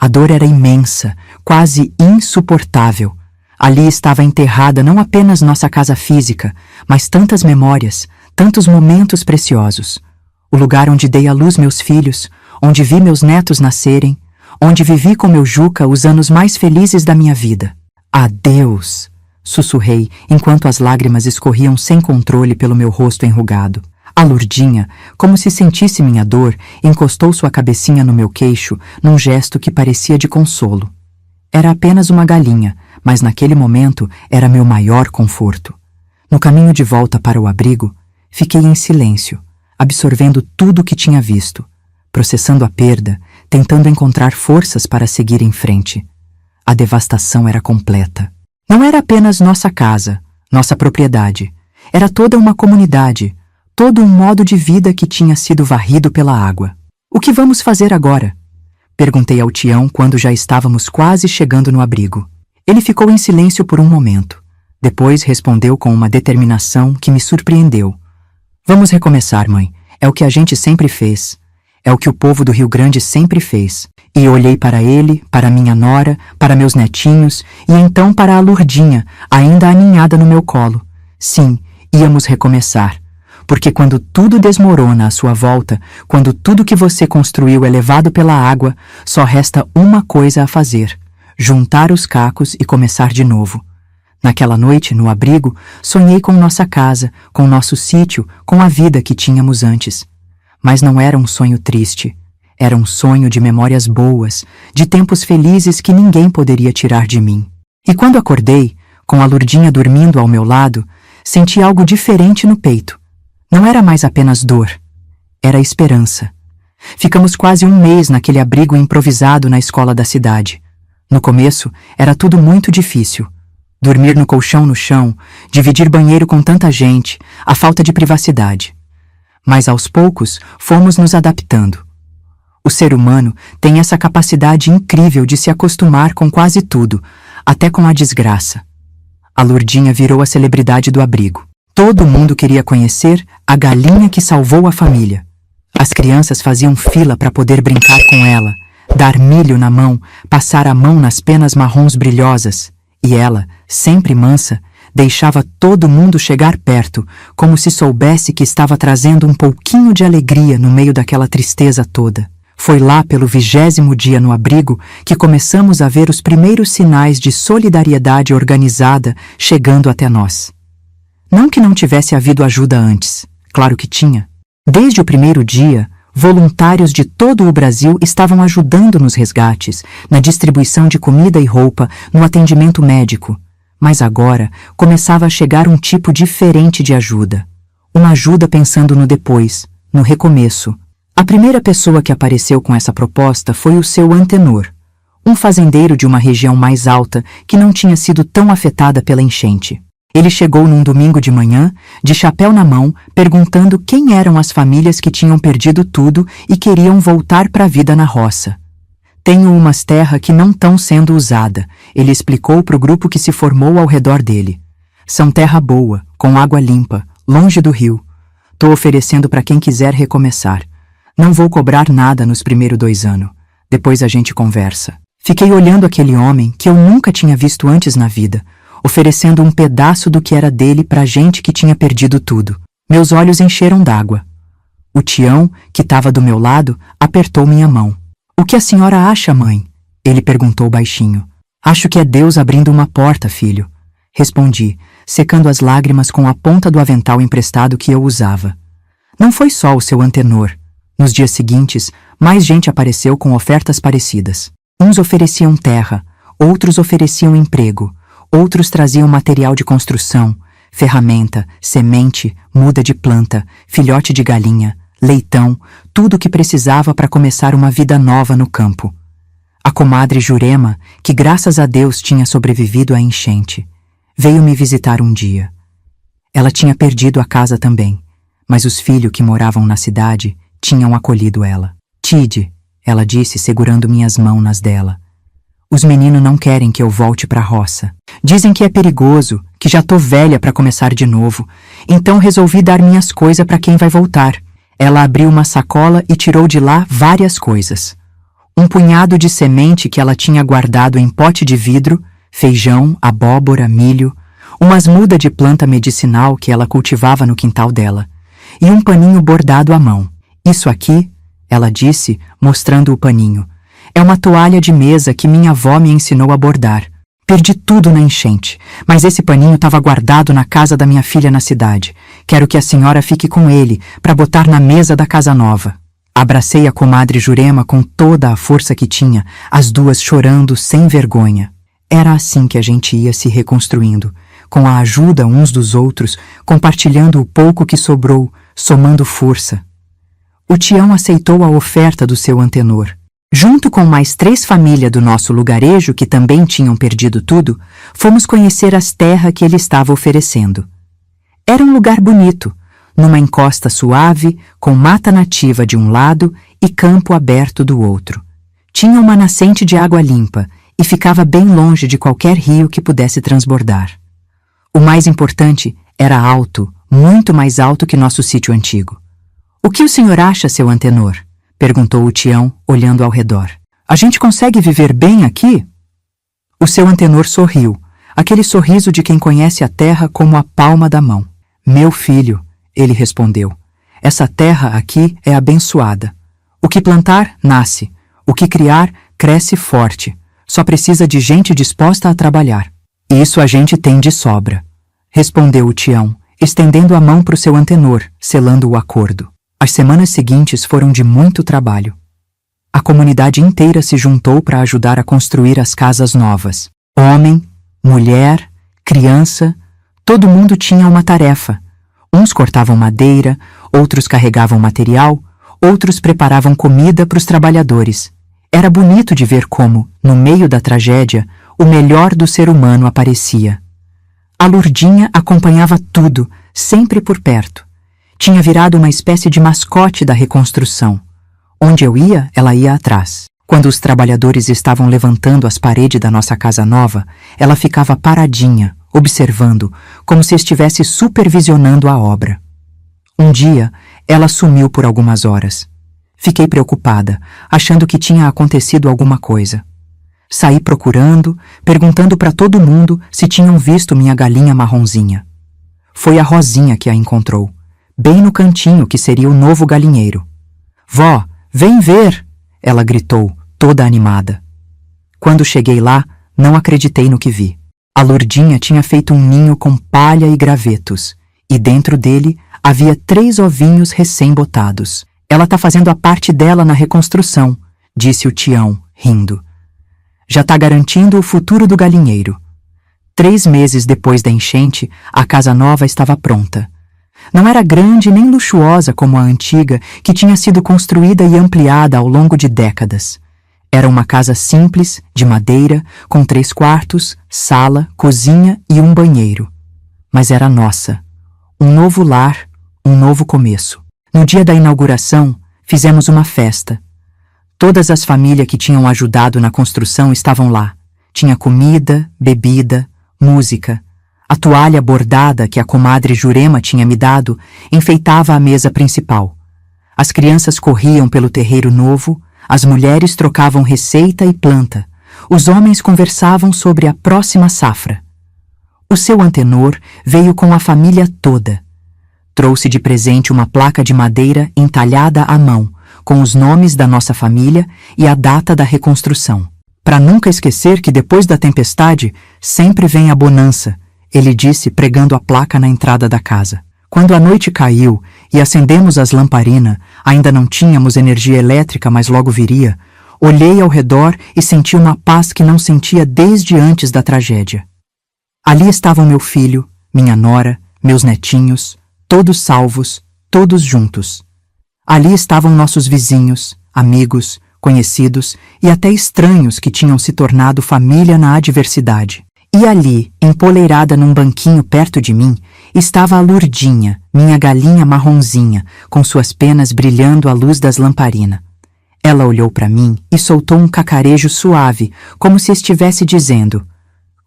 A dor era imensa, quase insuportável. Ali estava enterrada não apenas nossa casa física, mas tantas memórias, tantos momentos preciosos. O lugar onde dei à luz meus filhos, onde vi meus netos nascerem, onde vivi com meu Juca os anos mais felizes da minha vida. Adeus! Sussurrei, enquanto as lágrimas escorriam sem controle pelo meu rosto enrugado. A Lourdinha, como se sentisse minha dor, encostou sua cabecinha no meu queixo num gesto que parecia de consolo. Era apenas uma galinha, mas naquele momento era meu maior conforto. No caminho de volta para o abrigo, fiquei em silêncio, absorvendo tudo o que tinha visto, processando a perda, tentando encontrar forças para seguir em frente. A devastação era completa. Não era apenas nossa casa, nossa propriedade. Era toda uma comunidade, todo um modo de vida que tinha sido varrido pela água. O que vamos fazer agora? Perguntei ao Tião quando já estávamos quase chegando no abrigo. Ele ficou em silêncio por um momento. Depois respondeu com uma determinação que me surpreendeu. Vamos recomeçar, mãe. É o que a gente sempre fez. É o que o povo do Rio Grande sempre fez. E olhei para ele, para minha nora, para meus netinhos e então para a Lourdinha, ainda aninhada no meu colo. Sim, íamos recomeçar. Porque quando tudo desmorona à sua volta, quando tudo que você construiu é levado pela água, só resta uma coisa a fazer: juntar os cacos e começar de novo. Naquela noite, no abrigo, sonhei com nossa casa, com nosso sítio, com a vida que tínhamos antes. Mas não era um sonho triste. Era um sonho de memórias boas, de tempos felizes que ninguém poderia tirar de mim. E quando acordei, com a Lourdinha dormindo ao meu lado, senti algo diferente no peito. Não era mais apenas dor. Era esperança. Ficamos quase um mês naquele abrigo improvisado na escola da cidade. No começo, era tudo muito difícil. Dormir no colchão no chão, dividir banheiro com tanta gente, a falta de privacidade. Mas aos poucos fomos nos adaptando. O ser humano tem essa capacidade incrível de se acostumar com quase tudo, até com a desgraça. A Lurdinha virou a celebridade do abrigo. Todo mundo queria conhecer a galinha que salvou a família. As crianças faziam fila para poder brincar com ela, dar milho na mão, passar a mão nas penas marrons brilhosas. E ela, sempre mansa, deixava todo mundo chegar perto, como se soubesse que estava trazendo um pouquinho de alegria no meio daquela tristeza toda. Foi lá pelo 20º dia no abrigo que começamos a ver os primeiros sinais de solidariedade organizada chegando até nós. Não que não tivesse havido ajuda antes, claro que tinha. Desde o primeiro dia, voluntários de todo o Brasil estavam ajudando nos resgates, na distribuição de comida e roupa, no atendimento médico. Mas agora começava a chegar um tipo diferente de ajuda. Uma ajuda pensando no depois, no recomeço. A primeira pessoa que apareceu com essa proposta foi o seu Antenor, um fazendeiro de uma região mais alta que não tinha sido tão afetada pela enchente. Ele chegou num domingo de manhã, de chapéu na mão, perguntando quem eram as famílias que tinham perdido tudo e queriam voltar para a vida na roça. Tenho umas terras que não estão sendo usada, ele explicou para o grupo que se formou ao redor dele. São terra boa, com água limpa, longe do rio. Tô oferecendo para quem quiser recomeçar. Não vou cobrar nada nos primeiros 2 anos. Depois a gente conversa. Fiquei olhando aquele homem que eu nunca tinha visto antes na vida, oferecendo um pedaço do que era dele pra gente que tinha perdido tudo. Meus olhos encheram d'água. O Tião, que estava do meu lado, apertou minha mão. "O que a senhora acha, mãe?" Ele perguntou baixinho. "Acho que é Deus abrindo uma porta, filho." Respondi, secando as lágrimas com a ponta do avental emprestado que eu usava. Não foi só o seu Antenor. Nos dias seguintes, mais gente apareceu com ofertas parecidas. Uns ofereciam terra, outros ofereciam emprego, outros traziam material de construção, ferramenta, semente, muda de planta, filhote de galinha, leitão, tudo o que precisava para começar uma vida nova no campo. A comadre Jurema, que graças a Deus tinha sobrevivido à enchente, veio me visitar um dia. Ela tinha perdido a casa também, mas os filhos que moravam na cidade tinham acolhido ela. "Tide", ela disse segurando minhas mãos nas dela. "Os meninos não querem que eu volte para a roça. Dizem que é perigoso, que já tô velha para começar de novo, então resolvi dar minhas coisas para quem vai voltar." Ela abriu uma sacola e tirou de lá várias coisas. Um punhado de semente que ela tinha guardado em pote de vidro, feijão, abóbora, milho, umas mudas de planta medicinal que ela cultivava no quintal dela, e um paninho bordado à mão. "Isso aqui", ela disse, mostrando o paninho, "é uma toalha de mesa que minha avó me ensinou a bordar. Perdi tudo na enchente, mas esse paninho estava guardado na casa da minha filha na cidade. Quero que a senhora fique com ele, para botar na mesa da casa nova." Abracei a comadre Jurema com toda a força que tinha, as duas chorando sem vergonha. Era assim que a gente ia se reconstruindo, com a ajuda uns dos outros, compartilhando o pouco que sobrou, somando força. O Tião aceitou a oferta do seu Antenor. Junto com mais 3 famílias do nosso lugarejo que também tinham perdido tudo, fomos conhecer as terras que ele estava oferecendo. Era um lugar bonito, numa encosta suave, com mata nativa de um lado e campo aberto do outro. Tinha uma nascente de água limpa e ficava bem longe de qualquer rio que pudesse transbordar. O mais importante, era alto, muito mais alto que nosso sítio antigo. "O que o senhor acha, seu Antenor?" perguntou o Tião, olhando ao redor. "A gente consegue viver bem aqui?" O seu Antenor sorriu, aquele sorriso de quem conhece a terra como a palma da mão. "Meu filho", ele respondeu, "essa terra aqui é abençoada. O que plantar, nasce. O que criar, cresce forte. Só precisa de gente disposta a trabalhar. Isso a gente tem de sobra", respondeu o Tião, estendendo a mão para o seu Antenor, selando o acordo. As semanas seguintes foram de muito trabalho. A comunidade inteira se juntou para ajudar a construir as casas novas. Homem, mulher, criança, todo mundo tinha uma tarefa. Uns cortavam madeira, outros carregavam material, outros preparavam comida para os trabalhadores. Era bonito de ver como, no meio da tragédia, o melhor do ser humano aparecia. A Lurdinha acompanhava tudo, sempre por perto. Tinha virado uma espécie de mascote da reconstrução. Onde eu ia, ela ia atrás. Quando os trabalhadores estavam levantando as paredes da nossa casa nova, ela ficava paradinha, observando, como se estivesse supervisionando a obra. Um dia, ela sumiu por algumas horas. Fiquei preocupada, achando que tinha acontecido alguma coisa. Saí procurando, perguntando para todo mundo se tinham visto minha galinha marronzinha. Foi a Rosinha que a encontrou, bem no cantinho que seria o novo galinheiro. "Vó, vem ver!" ela gritou, toda animada. Quando cheguei lá, não acreditei no que vi. A Lurdinha tinha feito um ninho com palha e gravetos, e dentro dele havia 3 ovinhos recém-botados. "Ela tá fazendo a parte dela na reconstrução", disse o Tião, rindo. "Já tá garantindo o futuro do galinheiro." 3 meses depois da enchente, a casa nova estava pronta. Não era grande nem luxuosa como a antiga, que tinha sido construída e ampliada ao longo de décadas. Era uma casa simples, de madeira, com 3 quartos, sala, cozinha e um banheiro. Mas era nossa. Um novo lar, um novo começo. No dia da inauguração, fizemos uma festa. Todas as famílias que tinham ajudado na construção estavam lá. Tinha comida, bebida, música. A toalha bordada que a comadre Jurema tinha me dado enfeitava a mesa principal. As crianças corriam pelo terreiro novo, as mulheres trocavam receita e planta, os homens conversavam sobre a próxima safra. O seu antenor veio com a família toda. Trouxe de presente uma placa de madeira entalhada à mão, com os nomes da nossa família e a data da reconstrução. "Para nunca esquecer que depois da tempestade sempre vem a bonança", ele disse pregando a placa na entrada da casa. Quando a noite caiu e acendemos as lamparinas, ainda não tínhamos energia elétrica, mas logo viria, olhei ao redor e senti uma paz que não sentia desde antes da tragédia. Ali estavam meu filho, minha nora, meus netinhos, todos salvos, todos juntos. Ali estavam nossos vizinhos, amigos, conhecidos e até estranhos que tinham se tornado família na adversidade. E ali, empoleirada num banquinho perto de mim, estava a Lurdinha, minha galinha marronzinha, com suas penas brilhando à luz das lamparinas. Ela olhou para mim e soltou um cacarejo suave, como se estivesse dizendo: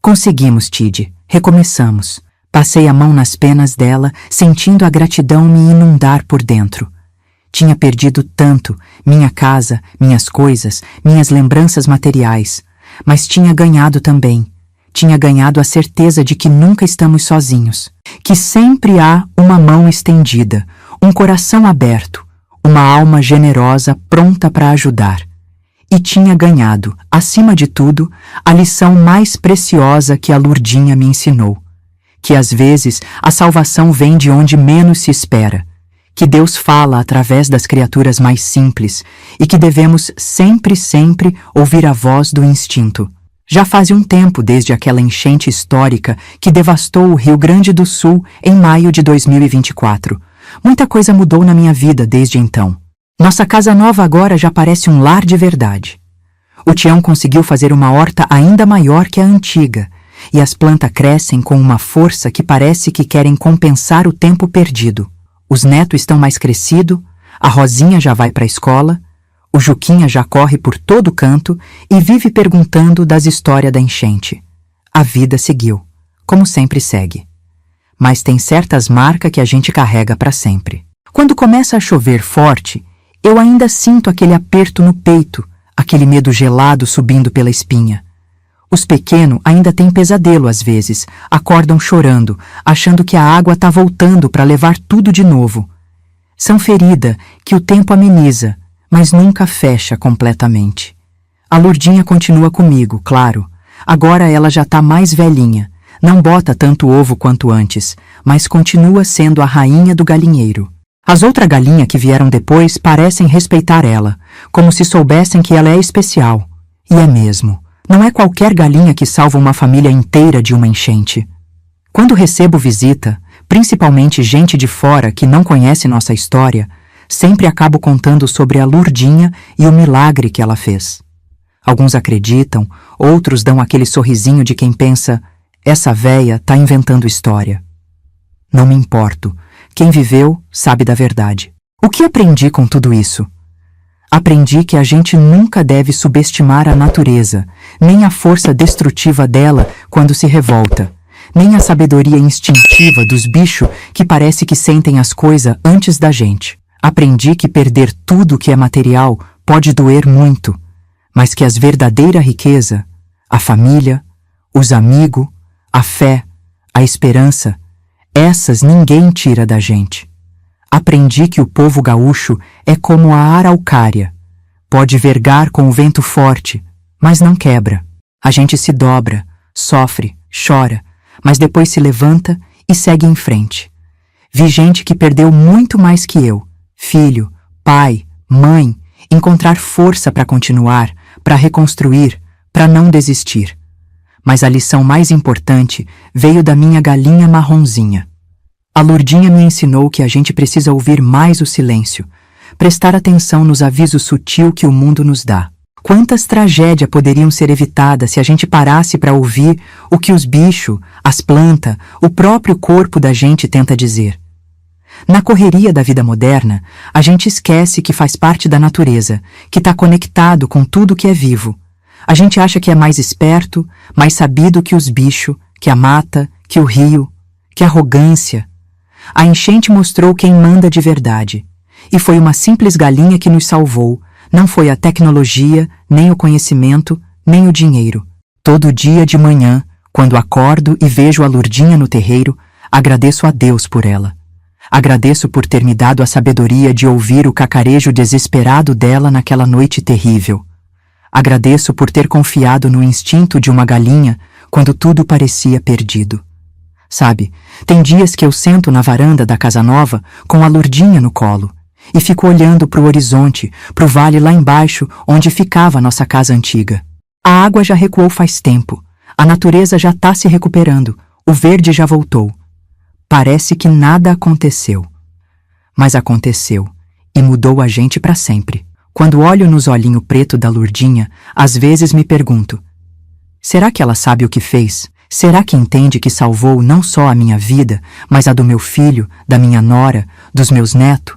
"Conseguimos, Tide, recomeçamos." Passei a mão nas penas dela, sentindo a gratidão me inundar por dentro. Tinha perdido tanto, minha casa, minhas coisas, minhas lembranças materiais, mas tinha ganhado também. Tinha ganhado a certeza de que nunca estamos sozinhos, que sempre há uma mão estendida, um coração aberto, uma alma generosa pronta para ajudar. E tinha ganhado, acima de tudo, a lição mais preciosa que a Lurdinha me ensinou, que às vezes a salvação vem de onde menos se espera, que Deus fala através das criaturas mais simples e que devemos sempre ouvir a voz do instinto. Já faz um tempo desde aquela enchente histórica que devastou o Rio Grande do Sul em maio de 2024. Muita coisa mudou na minha vida desde então. Nossa casa nova agora já parece um lar de verdade. O Tião conseguiu fazer uma horta ainda maior que a antiga, e as plantas crescem com uma força que parece que querem compensar o tempo perdido. Os netos estão mais crescidos, a Rosinha já vai para a escola, o Juquinha já corre por todo canto e vive perguntando das histórias da enchente. A vida seguiu, como sempre segue. Mas tem certas marcas que a gente carrega para sempre. Quando começa a chover forte, eu ainda sinto aquele aperto no peito, aquele medo gelado subindo pela espinha. Os pequenos ainda têm pesadelo às vezes, acordam chorando, achando que a água está voltando para levar tudo de novo. São feridas que o tempo ameniza, mas nunca fecha completamente. A Lurdinha continua comigo, claro. Agora ela já está mais velhinha, não bota tanto ovo quanto antes, mas continua sendo a rainha do galinheiro. As outras galinhas que vieram depois parecem respeitar ela, como se soubessem que ela é especial. E é mesmo. Não é qualquer galinha que salva uma família inteira de uma enchente. Quando recebo visita, principalmente gente de fora que não conhece nossa história, sempre acabo contando sobre a Lurdinha e o milagre que ela fez. Alguns acreditam, outros dão aquele sorrisinho de quem pensa: Essa véia tá inventando história. Não me importo. Quem viveu sabe da verdade. O que aprendi com tudo isso? Aprendi que a gente nunca deve subestimar a natureza, nem a força destrutiva dela quando se revolta, nem a sabedoria instintiva dos bichos que parece que sentem as coisas antes da gente. Aprendi que perder tudo que é material pode doer muito, mas que as verdadeira riqueza, a família, os amigos, a fé, a esperança, essas ninguém tira da gente. Aprendi que o povo gaúcho é como a araucária. Pode vergar com o vento forte, mas não quebra. A gente se dobra, sofre, chora, mas depois se levanta e segue em frente. Vi gente que perdeu muito mais que eu, filho, pai, mãe, encontrar força para continuar, para reconstruir, para não desistir. Mas a lição mais importante veio da minha galinha marronzinha. A Lurdinha me ensinou que a gente precisa ouvir mais o silêncio, prestar atenção nos avisos sutis que o mundo nos dá. Quantas tragédias poderiam ser evitadas se a gente parasse para ouvir o que os bichos, as plantas, o próprio corpo da gente tenta dizer? Na correria da vida moderna, a gente esquece que faz parte da natureza, que está conectado com tudo que é vivo. A gente acha que é mais esperto, mais sabido que os bichos, que a mata, que o rio, que a arrogância. A enchente mostrou quem manda de verdade. E foi uma simples galinha que nos salvou. Não foi a tecnologia, nem o conhecimento, nem o dinheiro. Todo dia de manhã, quando acordo e vejo a Lurdinha no terreiro, agradeço a Deus por ela. Agradeço por ter me dado a sabedoria de ouvir o cacarejo desesperado dela naquela noite terrível. Agradeço por ter confiado no instinto de uma galinha quando tudo parecia perdido. Sabe, tem dias que eu sento na varanda da casa nova com a Lurdinha no colo e fico olhando para o horizonte, para o vale lá embaixo onde ficava a nossa casa antiga. A água já recuou faz tempo, a natureza já está se recuperando, o verde já voltou. Parece que nada aconteceu. Mas aconteceu e mudou a gente para sempre. Quando olho nos olhinhos preto da Lurdinha, às vezes me pergunto, será que ela sabe o que fez? Será que entende que salvou não só a minha vida, mas a do meu filho, da minha nora, dos meus netos?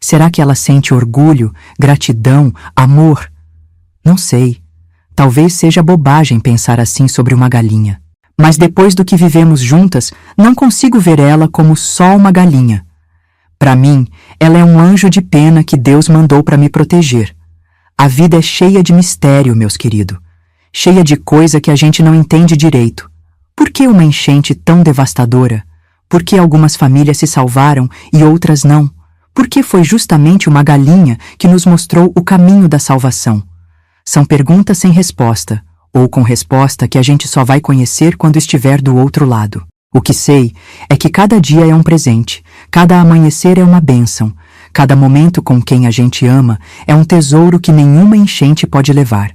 Será que ela sente orgulho, gratidão, amor? Não sei. Talvez seja bobagem pensar assim sobre uma galinha. Mas depois do que vivemos juntas, não consigo ver ela como só uma galinha. Para mim, ela é um anjo de pena que Deus mandou para me proteger. A vida é cheia de mistério, meus queridos. Cheia de coisa que a gente não entende direito. Por que uma enchente tão devastadora? Por que algumas famílias se salvaram e outras não? Por que foi justamente uma galinha que nos mostrou o caminho da salvação? São perguntas sem resposta, ou com resposta que a gente só vai conhecer quando estiver do outro lado. O que sei é que cada dia é um presente, cada amanhecer é uma bênção, cada momento com quem a gente ama é um tesouro que nenhuma enchente pode levar.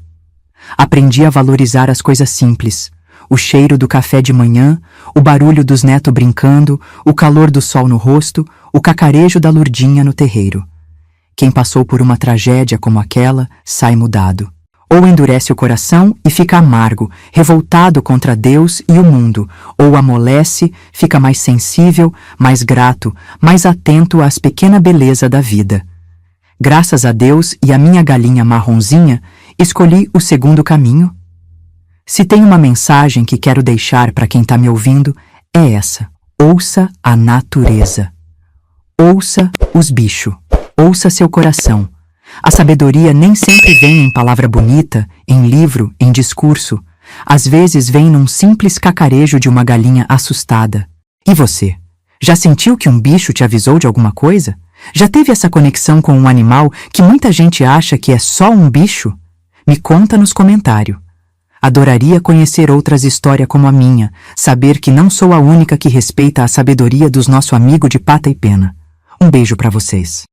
Aprendi a valorizar as coisas simples. O cheiro do café de manhã, o barulho dos netos brincando, o calor do sol no rosto, o cacarejo da Lurdinha no terreiro. Quem passou por uma tragédia como aquela sai mudado. Ou endurece o coração e fica amargo, revoltado contra Deus e o mundo, ou amolece, fica mais sensível, mais grato, mais atento às pequenas belezas da vida. Graças a Deus e a minha galinha marronzinha, escolhi o segundo caminho. Se tem uma mensagem que quero deixar para quem está me ouvindo, é essa. Ouça a natureza. Ouça os bichos. Ouça seu coração. A sabedoria nem sempre vem em palavra bonita, em livro, em discurso. Às vezes vem num simples cacarejo de uma galinha assustada. E você? Já sentiu que um bicho te avisou de alguma coisa? Já teve essa conexão com um animal que muita gente acha que é só um bicho? Me conta nos comentários. Adoraria conhecer outras histórias como a minha, saber que não sou a única que respeita a sabedoria dos nossos amigos de pata e pena. Um beijo para vocês.